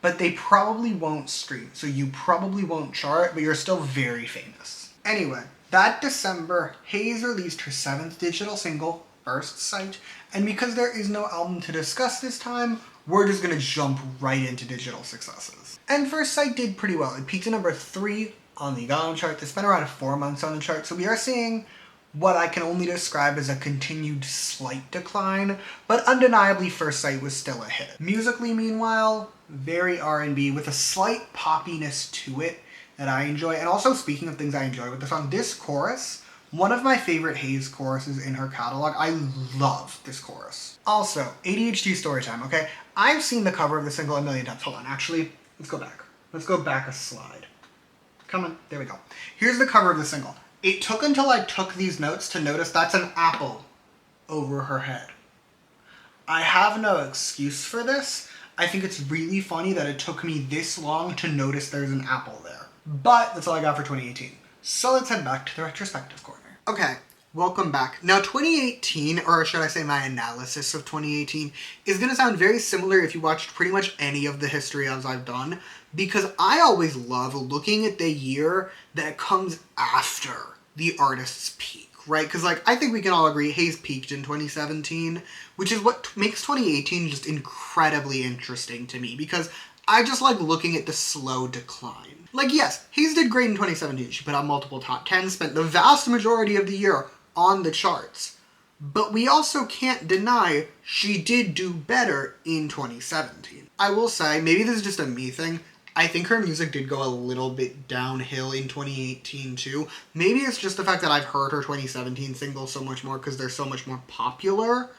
S1: but they probably won't stream. So you probably won't chart, but you're still very famous. Anyway, that December, Heize released her 7th digital single, First Sight, and because there is no album to discuss this time, we're just gonna jump right into digital successes. And First Sight did pretty well. It peaked at #3 on the Gong chart. They spent around 4 months on the chart, so we are seeing what I can only describe as a continued slight decline, but undeniably First Sight was still a hit. Musically, meanwhile, very R&B with a slight poppiness to it that I enjoy. And also, speaking of things I enjoy with the song, this chorus, one of my favorite Heize choruses in her catalog. I love this chorus. Also, ADHD storytime, okay? I've seen the cover of the single a million times. Hold on, actually, let's go back. Let's go back a slide. Come on, there we go. Here's the cover of the single. It took until I took these notes to notice that's an apple over her head. I have no excuse for this. I think it's really funny that it took me this long to notice there's an apple there. But that's all I got for 2018. So let's head back to the retrospective corner. Okay, welcome back. Now 2018, or should I say my analysis of 2018, is going to sound very similar if you watched pretty much any of the history as I've done, because I always love looking at the year that comes after the artist's peak, right? Because like, I think we can all agree Heize peaked in 2017, which is what makes 2018 just incredibly interesting to me, because I just like looking at the slow decline. Like, yes, Heize did great in 2017. She put out multiple top 10s, spent the vast majority of the year on the charts. But we also can't deny she did do better in 2017. I will say, maybe this is just a me thing, I think her music did go a little bit downhill in 2018 too. Maybe it's just the fact that I've heard her 2017 singles so much more because they're so much more popular.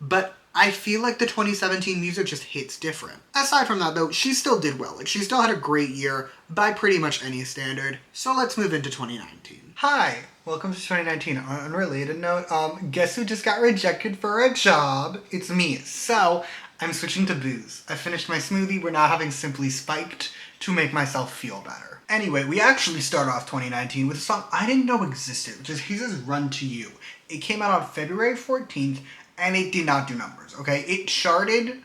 S1: But I feel like the 2017 music just hits different. Aside from that though, she still did well. Like, she still had a great year by pretty much any standard. So let's move into 2019. Hi, welcome to 2019. On an unrelated note, guess who just got rejected for a job? It's me. So, I'm switching to booze. I finished my smoothie. We're now having Simply Spiked to make myself feel better. Anyway, we actually start off 2019 with a song I didn't know existed, which is Heize's Run to You. It came out on February 14th, and it did not do numbers, okay? It charted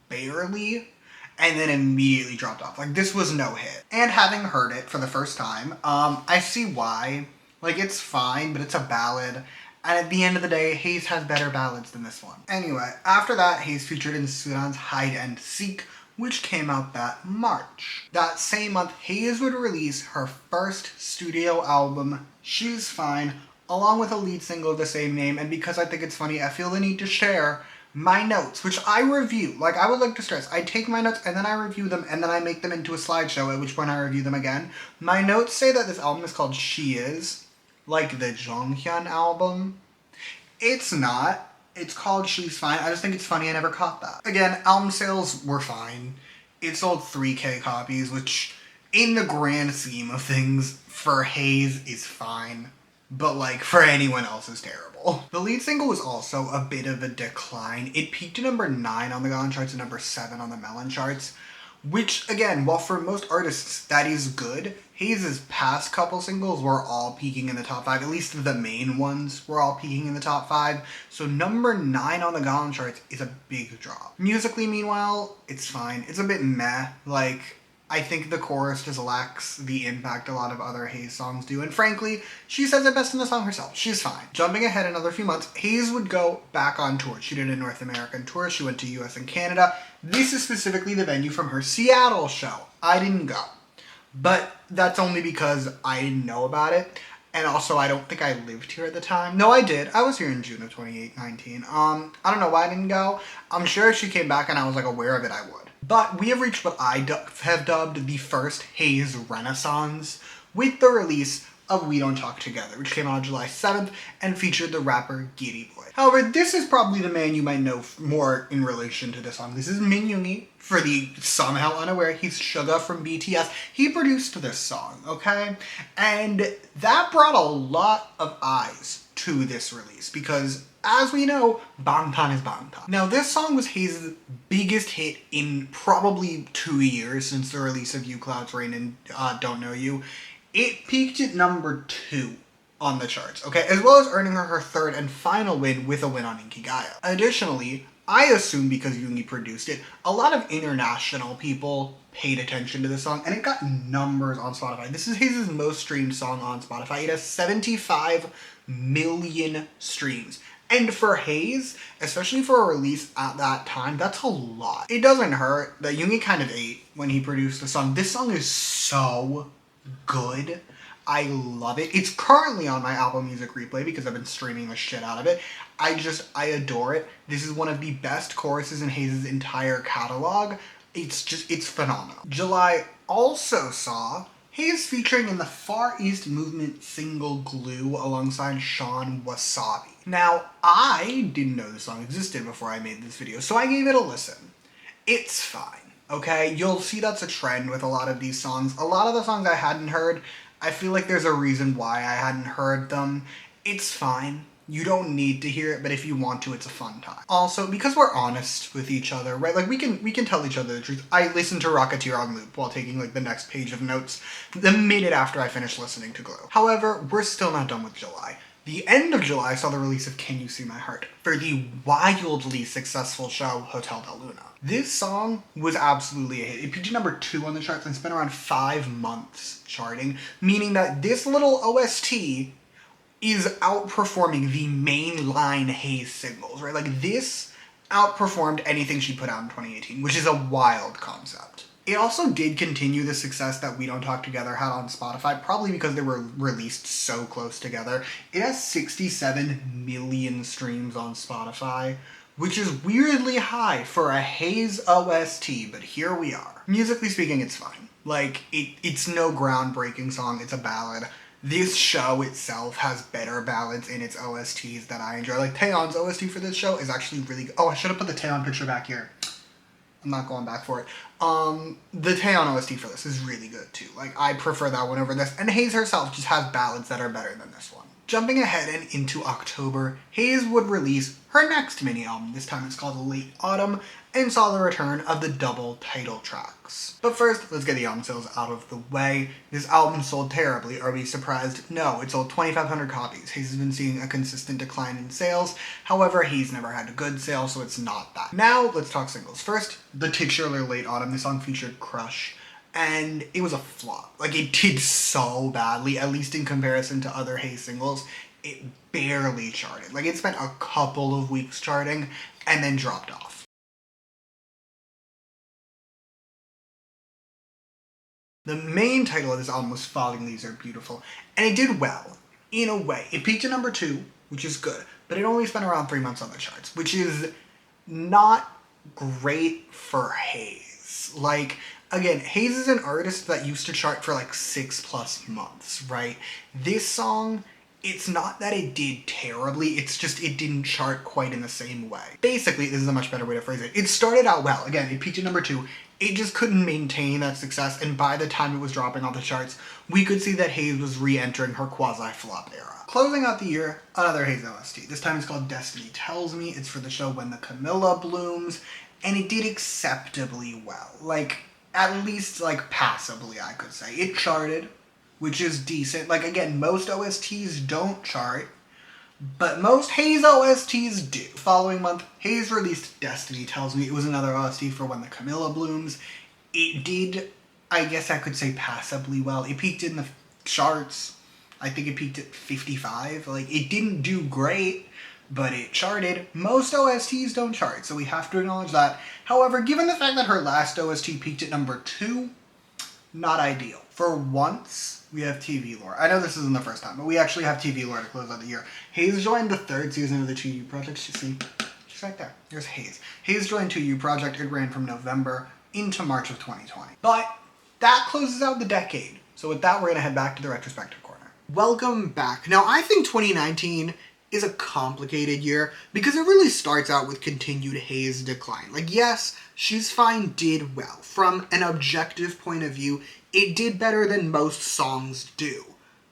S1: barely, and then immediately dropped off. Like, this was no hit. And having heard it for the first time, I see why. Like, it's fine, but it's a ballad. And at the end of the day, Heize has better ballads than this one. Anyway, after that, Heize featured in Sudan's Hide and Seek, which came out that March. That same month, Heize would release her first studio album, She's Fine, along with a lead single of the same name, and because I think it's funny, I feel the need to share my notes, which I review. Like, I would like to stress, I take my notes and then I review them and then I make them into a slideshow, at which point I review them again. My notes say that this album is called She Is, like the Jonghyun album. It's not. It's called She's Fine. I just think it's funny I never caught that. Again, album sales were fine. It sold 3K copies, which in the grand scheme of things, for Heize is fine. But like, for anyone else is terrible. The lead single was also a bit of a decline. It peaked at number 9 on the Gone charts and number 7 on the Melon charts. Which, again, while for most artists that is good, Heize's past couple singles were all peaking in the top 5. At least the main ones were all peaking in the top 5. So number 9 on the Gone charts is a big drop. Musically, meanwhile, it's fine. It's a bit meh. Like, I think the chorus just lacks the impact a lot of other Heize songs do, and frankly, she says it best in the song herself. She's fine. Jumping ahead another few months, Heize would go back on tour. She did a North American tour. She went to US and Canada. This is specifically the venue from her Seattle show. I didn't go, but that's only because I didn't know about it, and also I don't think I lived here at the time. No, I did. I was here in June of 2019. I don't know why I didn't go. I'm sure if she came back and I was like aware of it, I would. But we have reached what I have dubbed the first Heize Renaissance with the release of We Don't Talk Together, which came out on July 7th and featured the rapper Giddy Boy. However, this is probably the man you might know more in relation to this song. This is Min Yoongi. For the somehow unaware, he's Suga from BTS. He produced this song, okay? And that brought a lot of eyes to this release because, as we know, Bangtan is Bangtan. Now, this song was Heize's biggest hit in probably 2 years since the release of You Cloud's Rain and Don't Know You. It peaked at number 2 on the charts, okay? As well as earning her third and final win with a win on Inkigayo. Additionally, I assume because Yoongi produced it, a lot of international people paid attention to this song, and it got numbers on Spotify. This is Heize's most streamed song on Spotify. It has 75 million streams. And for Heize, especially for a release at that time, that's a lot. It doesn't hurt that Yoongi kind of ate when he produced the song. This song is so good. I love it. It's currently on my Apple Music Replay because I've been streaming the shit out of it. I adore it. This is one of the best choruses in Heize's entire catalog. It's phenomenal. July also saw Heize featuring in the Far East Movement single Glue alongside Sean Wasabi. Now, I didn't know this song existed before I made this video, so I gave it a listen. It's fine, okay? You'll see that's a trend with a lot of these songs. A lot of the songs I hadn't heard, I feel like there's a reason why I hadn't heard them. It's fine. You don't need to hear it, but if you want to, it's a fun time. Also, because we're honest with each other, right? Like, we can tell each other the truth. I listened to Rocketeer on loop while taking, like, the next page of notes the minute after I finished listening to Glow. However, we're still not done with July. The end of July saw the release of Can You See My Heart for the wildly successful show Hotel Del Luna. This song was absolutely a hit. It peaked at number 2 on the charts and spent around 5 months charting, meaning that this little OST is outperforming the mainline Heize singles, right? Like, this outperformed anything she put out in 2018, which is a wild concept. It also did continue the success that We Don't Talk Together had on Spotify, probably because they were released so close together. It has 67 million streams on Spotify, which is weirdly high for a Heize OST, but here we are. Musically speaking, it's fine. Like, it's no groundbreaking song, it's a ballad. This show itself has better ballads in its OSTs that I enjoy. Like, Taeyeon's OST for this show is actually really good. Oh, I should have put the Taeyeon picture back here. I'm not going back for it. The Taeyeon OST for this is really good too. Like, I prefer that one over this. And Heize herself just has ballads that are better than this one. Jumping ahead and into October, Heize would release her next mini-album. This time it's called Late Autumn, and saw the return of the double title tracks. But first, let's get the album sales out of the way. This album sold terribly. Are we surprised? No, it sold 2,500 copies. Heize has been seeing a consistent decline in sales. However, he's never had a good sale, so it's not that. Now, let's talk singles. First, the titular Late Autumn. This song featured Crush, and it was a flop. Like, it did so badly, at least in comparison to other Heize singles. It barely charted. Like, it spent a couple of weeks charting and then dropped off. The main title of this album was Falling Leaves Are Beautiful, and it did well, in a way. It peaked at number 2, which is good, but it only spent around 3 months on the charts, which is not great for Heize. Like, again, Heize is an artist that used to chart for like 6+ months, right? This song, it's not that it did terribly, it's just it didn't chart quite in the same way. Basically, this is a much better way to phrase it. It started out well. Again, it peaked at number 2. It just couldn't maintain that success, and by the time it was dropping off the charts, we could see that Heize was re-entering her quasi-flop era. Closing out the year, another Heize OST. This time it's called Destiny Tells Me. It's for the show When the Camilla Blooms, and it did acceptably well. Like, at least, like, passably, I could say. It charted, which is decent. Like, again, most OSTs don't chart, but most Heize OSTs do. Following month, Heize released Destiny Tells Me. It was another OST for When the Camilla Blooms. It did, I guess I could say, passably well. It peaked in the charts. I think it peaked at 55. Like, it didn't do great, but it charted. Most OSTs don't chart, so we have to acknowledge that. However, given the fact that her last OST peaked at number 2, not ideal. For once, we have TV lore. I know this isn't the first time, but we actually have TV lore to close out the year. Heize joined the 3rd season of the 2U Project. You see, she's right there. There's Heize. Heize joined 2U Project. It ran from November into March of 2020. But that closes out the decade. So with that, we're going to head back to the retrospective corner. Welcome back. Now, I think 2019 is a complicated year because it really starts out with continued Heize decline. Like, yes, She's Fine did well. From an objective point of view, it did better than most songs do.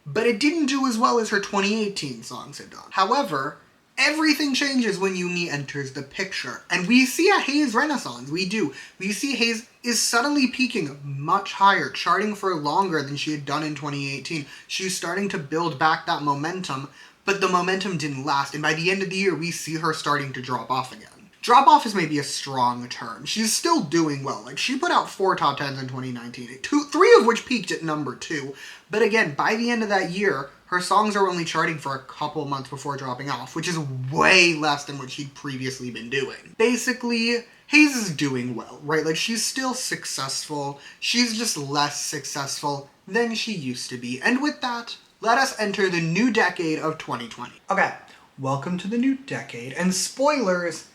S1: But it didn't do as well as her 2018 songs had done. However, everything changes when Yoongi enters the picture. And we see a Heize renaissance. We do. We see Heize is suddenly peaking much higher, charting for longer than she had done in 2018. She's starting to build back that momentum, but the momentum didn't last. And by the end of the year, we see her starting to drop off again. Drop off is maybe a strong term. She's still doing well. Like, she put out 4 top 10s in 2019, 3 of which peaked at number 2. But again, by the end of that year, her songs are only charting for a couple months before dropping off, which is way less than what she'd previously been doing. Basically, Heize is doing well, right? Like, she's still successful. She's just less successful than she used to be. And with that, let us enter the new decade of 2020. Okay, welcome to the new decade. And spoilers,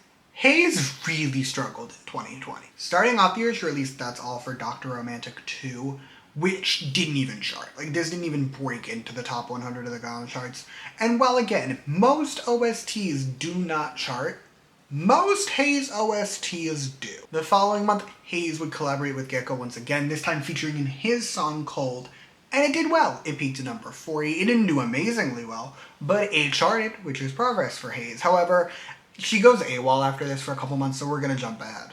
S1: Heize really struggled in 2020. Starting off the year, she released That's All for Dr. Romantic 2, which didn't even chart. Like, this didn't even break into the top 100 of the Gaon charts. And while, again, most OSTs do not chart, most Heize OSTs do. The following month, Heize would collaborate with Gecko once again, this time featuring in his song Cold, and it did well. It peaked at number 40. It didn't do amazingly well, but it charted, which is progress for Heize. However, she goes AWOL after this for a couple months, so we're gonna jump ahead.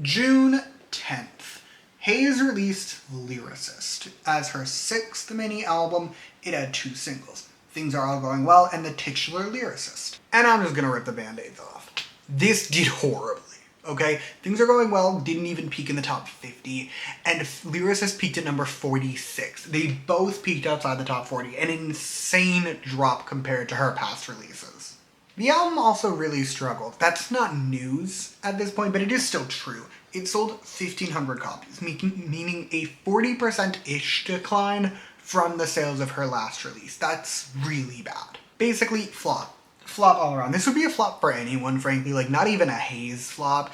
S1: June 10th, Heize released Lyricist. As her 6th mini album, it had 2 singles, Things Are All Going Well and the titular Lyricist. And I'm just gonna rip the band-aids off. This did horribly, okay? Things Are Going Well didn't even peak in the top 50, and Lyricist peaked at number 46. They both peaked outside the top 40, an insane drop compared to her past releases. The album also really struggled. That's not news at this point, but it is still true. It sold 1,500 copies, meaning a 40%-ish decline from the sales of her last release. That's really bad. Basically, flop. Flop all around. This would be a flop for anyone, frankly, like not even a Heize flop,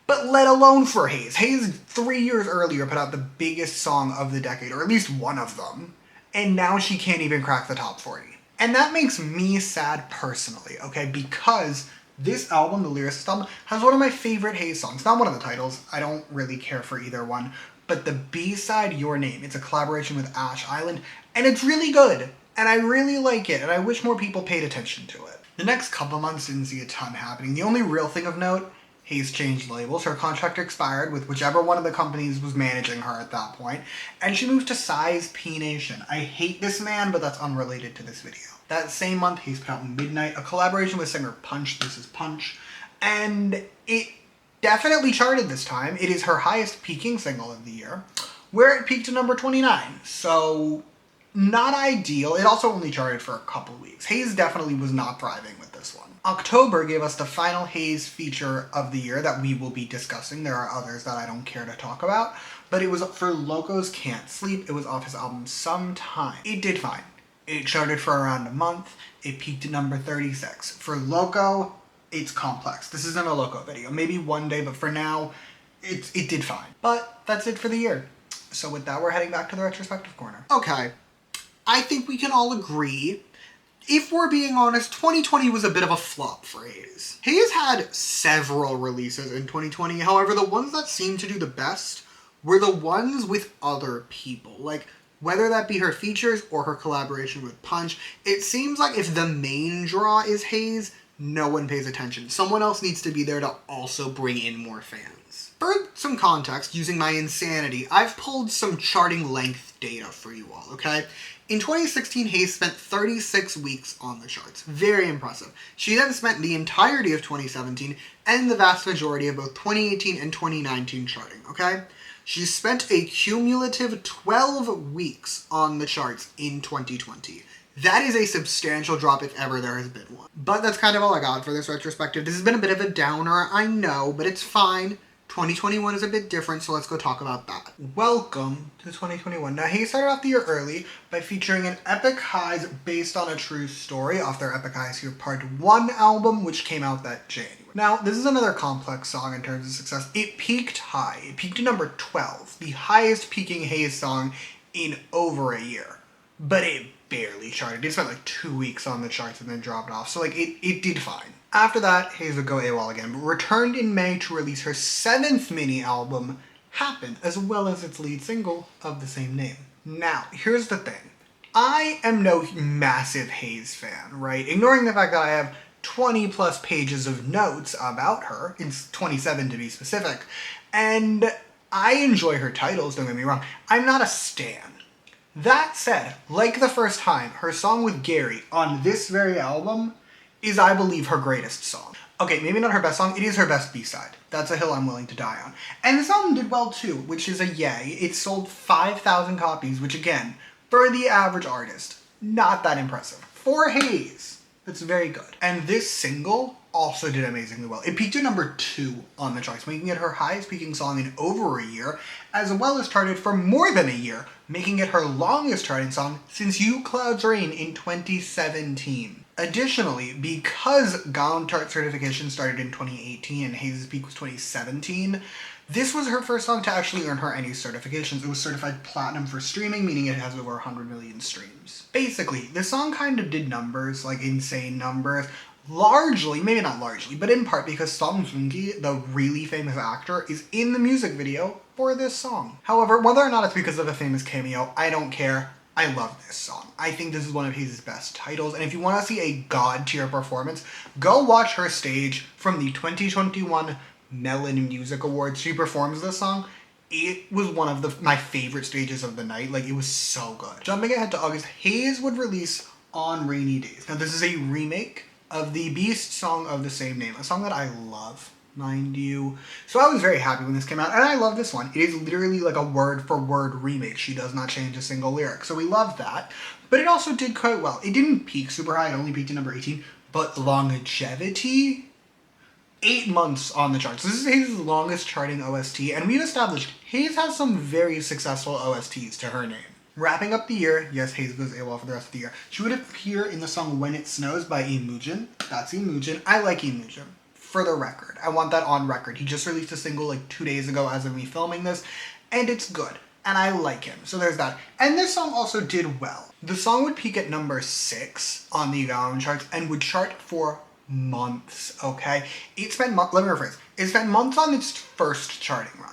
S1: but let alone for Heize. Heize 3 years earlier put out the biggest song of the decade, or at least one of them, and now she can't even crack the top 40. And that makes me sad personally, okay, because this album, the Lyricist album, has one of my favorite Heize songs. Not one of the titles, I don't really care for either one, but the B-side, Your Name. It's a collaboration with Ash Island, and it's really good, and I really like it, and I wish more people paid attention to it. The next couple months didn't see a ton happening. The only real thing of note, Heize changed labels. Her contract expired with whichever one of the companies was managing her at that point, and she moved to Size P Nation. I hate this man, but that's unrelated to this video. That same month, Heize put out Midnight, a collaboration with singer Punch. This is Punch, and it definitely charted this time. It is her highest peaking single of the year, where it peaked to number 29. So not ideal. It also only charted for a couple weeks. Heize definitely was not thriving with this one. October gave us the final Heize feature of the year that we will be discussing. There are others that I don't care to talk about, but it was for Loco's Can't Sleep. It was off his album Sometime. It did fine. It charted for around a month. It peaked at number 36. For Loco, it's complex. This isn't a Loco video. Maybe one day, but for now, it did fine. But that's it for the year. So with that, we're heading back to the retrospective corner. Okay, I think we can all agree, if we're being honest, 2020 was a bit of a flop for Heize. Heize had several releases in 2020, however, the ones that seemed to do the best were the ones with other people. Like, whether that be her features or her collaboration with Punch, it seems like if the main draw is Heize, no one pays attention. Someone else needs to be there to also bring in more fans. For some context, using my insanity, I've pulled some charting length data for you all, okay? In 2016, Heize spent 36 weeks on the charts. Very impressive. She then spent the entirety of 2017 and the vast majority of both 2018 and 2019 charting, okay? She spent a cumulative 12 weeks on the charts in 2020. That is a substantial drop if ever there has been one. But that's kind of all I got for this retrospective. This has been a bit of a downer, I know, but it's fine. 2021 is a bit different, so let's go talk about that. Welcome to 2021. Now, Heize started off the year early by featuring an Epic Highs based on a true story off their Epic Highs Here Part 1 album, which came out that January. Now, this is another complex song in terms of success. It peaked high. It peaked at number 12, the highest peaking Heize song in over a year. But it barely charted. It spent like 2 weeks on the charts and then dropped off, so like it did fine. After that, Heize would go AWOL again, but returned in May to release her 7th mini-album, Happen, as well as its lead single of the same name. Now, here's the thing. I am no massive Heize fan, right? Ignoring the fact that I have 20 plus pages of notes about her, it's 27 to be specific, and I enjoy her titles, don't get me wrong. I'm not a stan. That said, like the first time, her song with Gary on this very album is, I believe, her greatest song. Okay, maybe not her best song, it is her best B-side. That's a hill I'm willing to die on. And this album did well too, which is a yay. It sold 5,000 copies, which again, for the average artist, not that impressive. For Heize, that's very good. And this single also did amazingly well. It peaked at number 2 on the charts, making it her highest peaking song in over a year, as well as charted for more than a year, making it her longest charting song since You Clouds Rain in 2017. Additionally, because Gaon chart certification started in 2018 and Heize's peak was 2017, this was her first song to actually earn her any certifications. It was certified platinum for streaming, meaning it has over 100 million streams. Basically, this song kind of did numbers, like insane numbers, largely, maybe not largely, but in part because Song Joong-ki, the really famous actor, is in the music video for this song. However, whether or not it's because of a famous cameo, I don't care. I love this song. I think this is one of Heize's best titles, and if you want to see a god-tier performance, go watch her stage from the 2021 Melon Music Awards. She performs this song. It was one of my favorite stages of the night. Like, it was so good. Jumping ahead to August, Heize would release On Rainy Days. Now, this is a remake of the Beast song of the same name, a song that I love, mind you. So I was very happy when this came out, and I love this one. It is literally like a word-for-word remake. She does not change a single lyric, so we love that. But it also did quite well. It didn't peak super high, it only peaked at number 18, but longevity? 8 months on the charts. This is Heize's longest charting OST, and we've established Heize has some very successful OSTs to her name. Wrapping up the year, yes, Heize goes AWOL for the rest of the year. She would appear in the song When It Snows by Imogen. That's Imogen. I like Imogen. For the record. I want that on record. He just released a single like 2 days ago as of me filming this, and it's good. And I like him. So there's that. And this song also did well. The song would peak at number 6 on the Gaon charts and would chart for months, okay? It spent months on its first charting run.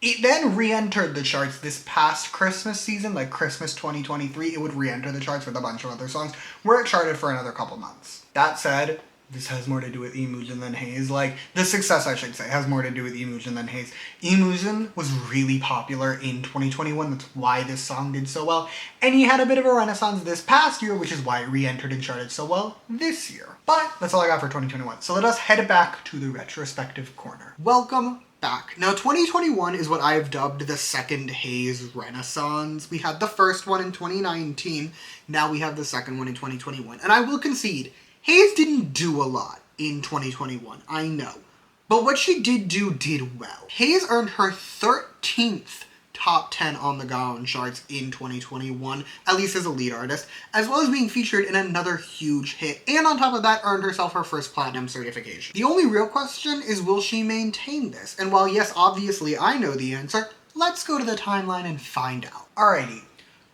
S1: It then re-entered the charts this past Christmas season, like Christmas 2023. It would re-enter the charts with a bunch of other songs, where it charted for another couple months. That said, this has more to do with Imogen than Heize. Like, the success, I should say, has more to do with Imogen than Heize. Imogen was really popular in 2021. That's why this song did so well. And he had a bit of a renaissance this past year, which is why it re-entered and charted so well this year. But that's all I got for 2021. So let us head back to the retrospective corner. Welcome back. back. Now 2021 is what I've dubbed the second Heize renaissance. We had the first one in 2019, now we have the second one in 2021. And I will concede, Heize didn't do a lot in 2021, I know. But what she did well. Heize earned her 13th top 10 on the Gaon charts in 2021, at least as a lead artist, as well as being featured in another huge hit, and on top of that earned herself her first platinum certification. The only real question is, will she maintain this? And while yes, obviously I know the answer, let's go to the timeline and find out. Alrighty,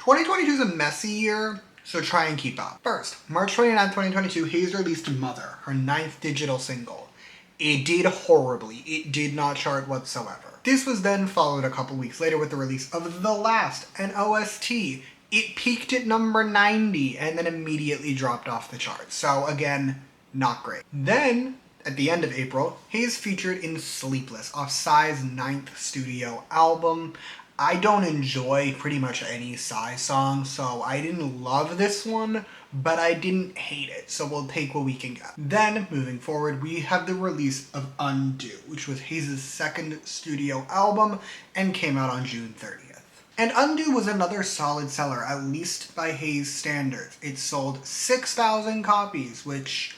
S1: 2022 is a messy year, so try and keep up. First, March 29, 2022, Heize released Mother, her 9th digital single. It did horribly, it did not chart whatsoever. This was then followed a couple weeks later with the release of The Last, an OST. It peaked at number 90 and then immediately dropped off the charts. So again, not great. Then, at the end of April, Heize featured in Sleepless, off Psy's 9th studio album. I don't enjoy pretty much any Psy song, so I didn't love this one, but I didn't hate it, so we'll take what we can get. Then, moving forward, we have the release of Undo, which was Heize's second studio album and came out on June 30th. And Undo was another solid seller, at least by Heize standards. It sold 6,000 copies, which,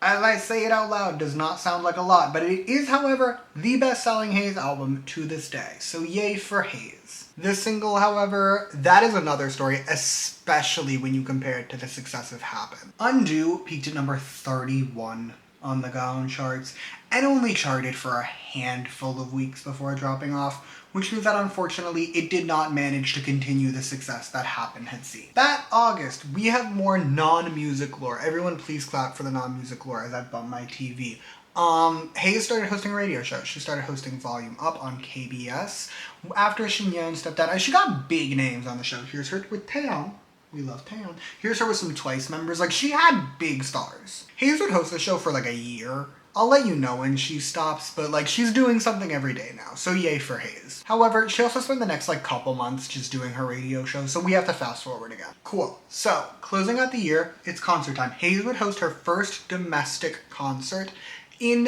S1: as I say it out loud, does not sound like a lot, but it is, however, the best-selling Heize album to this day, so yay for Heize. This single, however, that is another story, especially when you compare it to the success of Happen. Undo peaked at number 31 on the Gaon charts, and only charted for a handful of weeks before dropping off, which means that unfortunately it did not manage to continue the success that Happen had seen. That August, we have more non-music lore. Everyone please clap for the non-music lore as I bump my TV. Heize started hosting a radio show. She started hosting Volume Up on KBS. After Shinyeon stepped down, and she got big names on the show. Here's her with Taeyeon. We love Taeyeon. Here's her with some Twice members. Like, she had big stars. Heize would host the show for like a year. I'll let you know when she stops, but like, she's doing something every day now, so yay for Heize. However, she also spent the next like couple months just doing her radio show, so we have to fast forward again. Cool. So, closing out the year, it's concert time. Heize would host her first domestic concert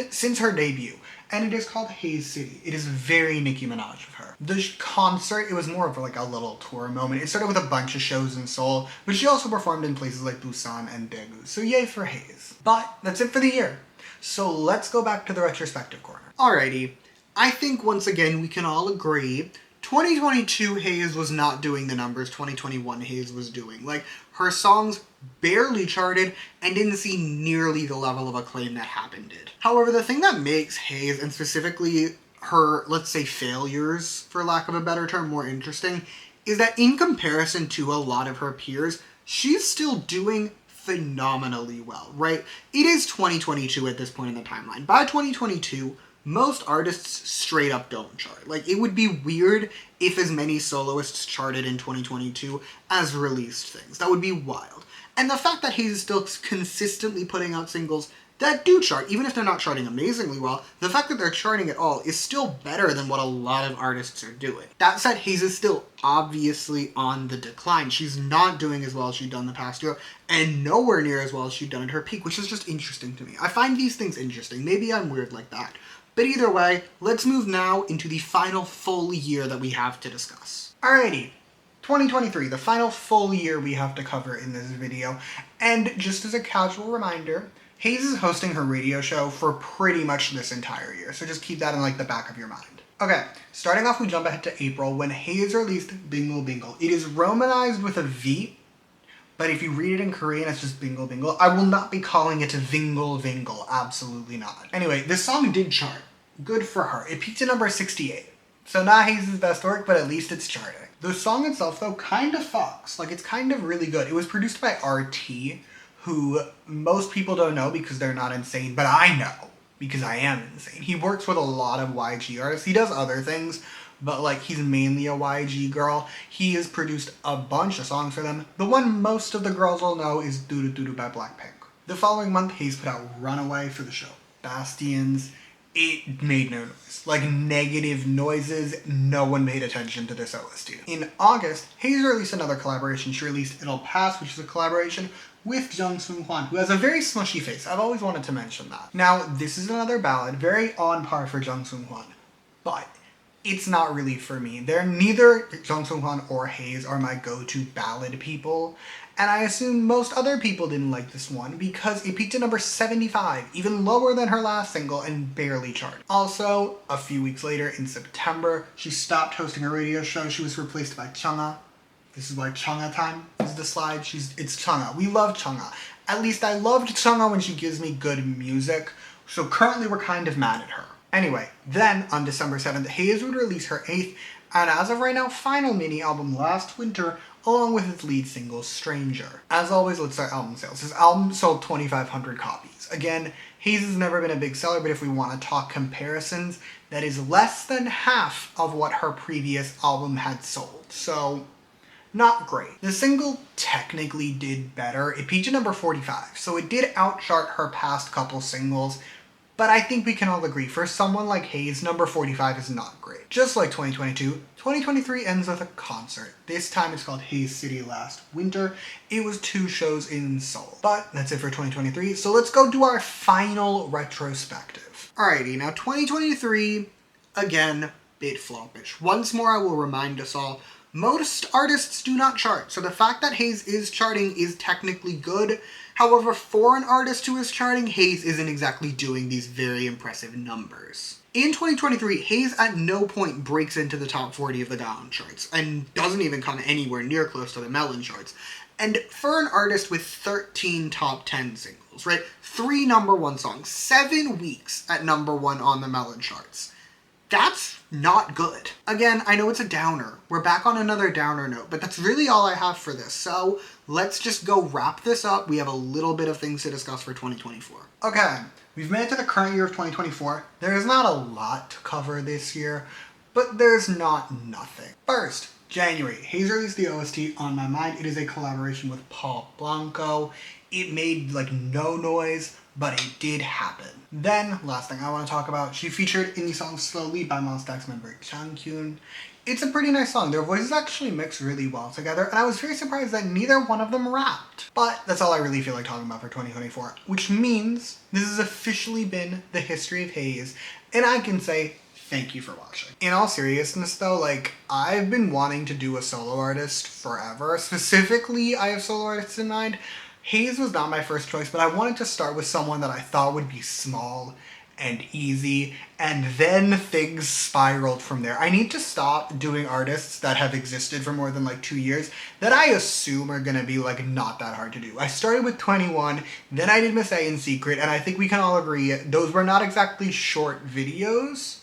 S1: since her debut, and it is called Heize City. It is very Nicki Minaj of her. The concert, it was more of like a little tour moment. It started with a bunch of shows in Seoul, but she also performed in places like Busan and Daegu, so yay for Heize. But that's it for the year. So let's go back to the retrospective corner. Alrighty, I think once again we can all agree 2022 Heize was not doing the numbers 2021 Heize was doing. Like, her songs barely charted and didn't see nearly the level of acclaim that Happen did. However, the thing that makes Heize, and specifically her, let's say, failures, for lack of a better term, more interesting, is that in comparison to a lot of her peers, she's still doing phenomenally well, right? It is 2022 at this point in the timeline. By 2022, most artists straight up don't chart. Like, it would be weird if as many soloists charted in 2022 as released things. That would be wild. And the fact that he's still consistently putting out singles that do chart, even if they're not charting amazingly well, the fact that they're charting at all is still better than what a lot of artists are doing. That said, Heize is still obviously on the decline. She's not doing as well as she'd done the past year, and nowhere near as well as she'd done at her peak, which is just interesting to me. I find these things interesting. Maybe I'm weird like that. But either way, let's move now into the final full year that we have to discuss. Alrighty, 2023, the final full year we have to cover in this video. And just as a casual reminder, Heize is hosting her radio show for pretty much this entire year, so just keep that in like the back of your mind. Okay, starting off we jump ahead to April when Heize released Bingle Bingle. It is romanized with a V, but if you read it in Korean, it's just Bingle Bingle. I will not be calling it Vingle Vingle, absolutely not. Anyway, this song did chart. Good for her. It peaked at number 68. So not Heize's best work, but at least it's charting. The song itself, though, kind of fucks. Like, it's kind of really good. It was produced by RT, who most people don't know because they're not insane, but I know because I am insane. He works with a lot of YG artists. He does other things, but like, he's mainly a YG girl. He has produced a bunch of songs for them. The one most of the girls will know is Doo Doo Doo Doo by Blackpink. The following month, Heize put out Runaway for the show Bastions. It made no noise. Like, negative noises, no one paid attention to this OST. In August, Heize released another collaboration. She released It'll Pass, which is a collaboration with Jung Seung Hwan, who has a very smushy face. I've always wanted to mention that. Now, this is another ballad, very on par for Jung Seung Hwan. but it's not really for me. They're neither Jung Sung-hwan or Heize are my go-to ballad people, and I assume most other people didn't like this one because it peaked at number 75, even lower than her last single and barely charted. Also, a few weeks later in September, she stopped hosting a radio show. She was replaced by Chungha. This is why Chungha time is the slide. It's Chungha. We love Chungha. At least I loved Chungha when she gives me good music, so currently we're kind of mad at her. Anyway, then on December 7th, Heize would release her 8th, and as of right now, final mini album Last Winter, along with its lead single, Stranger. As always, let's start album sales. His album sold 2,500 copies. Again, Heize has never been a big seller, but if we want to talk comparisons, that is less than half of what her previous album had sold. So, not great. The single technically did better. It peaked at number 45, so it did outchart her past couple singles, but I think we can all agree, for someone like Heize, number 45 is not great. Just like 2022, 2023 ends with a concert. This time it's called Heize City Last Winter. It was 2 shows in Seoul. But that's it for 2023, so let's go do our final retrospective. Alrighty, now 2023, again, bit floppish. Once more I will remind us all, most artists do not chart, so the fact that Heize is charting is technically good. However, for an artist who is charting, Heize isn't exactly doing these very impressive numbers. In 2023, Heize at no point breaks into the top 40 of the Gaon charts, and doesn't even come anywhere near close to the Melon charts. And for an artist with 13 top 10 singles, right? 3 number 1 songs, 7 weeks at number 1 on the Melon charts. That's not good. Again, I know it's a downer. We're back on another downer note, but that's really all I have for this. So let's just go wrap this up. We have a little bit of things to discuss for 2024. Okay, we've made it to the current year of 2024. There is not a lot to cover this year, but there's not nothing. First, January, Heize released the OST On My Mind. It is a collaboration with Paul Blanco. It made like no noise, but it did happen. Then, last thing I want to talk about, she featured in the song Slowly by Monsta X member Changkyun. It's a pretty nice song. Their voices actually mix really well together, and I was very surprised that neither one of them rapped. But that's all I really feel like talking about for 2024, which means this has officially been the history of Heize, and I can say thank you for watching. In all seriousness though, like, I've been wanting to do a solo artist forever. Specifically, I have solo artists in mind. Heize was not my first choice, but I wanted to start with someone that I thought would be small and easy, and then things spiraled from there. I need to stop doing artists that have existed for more than like 2 years that I assume are gonna be like not that hard to do. I started with 21, then I did Miss A in Secret, and I think we can all agree those were not exactly short videos.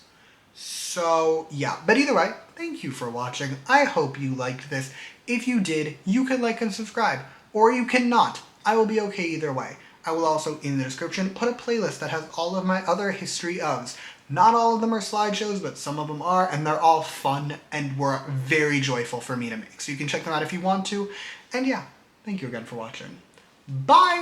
S1: So yeah, but either way, thank you for watching. I hope you liked this. If you did, you can like and subscribe, or you cannot. I will be okay either way. I will also, in the description, put a playlist that has all of my other history ofs. Not all of them are slideshows, but some of them are, and they're all fun and were very joyful for me to make. So you can check them out if you want to. And yeah, thank you again for watching. Bye!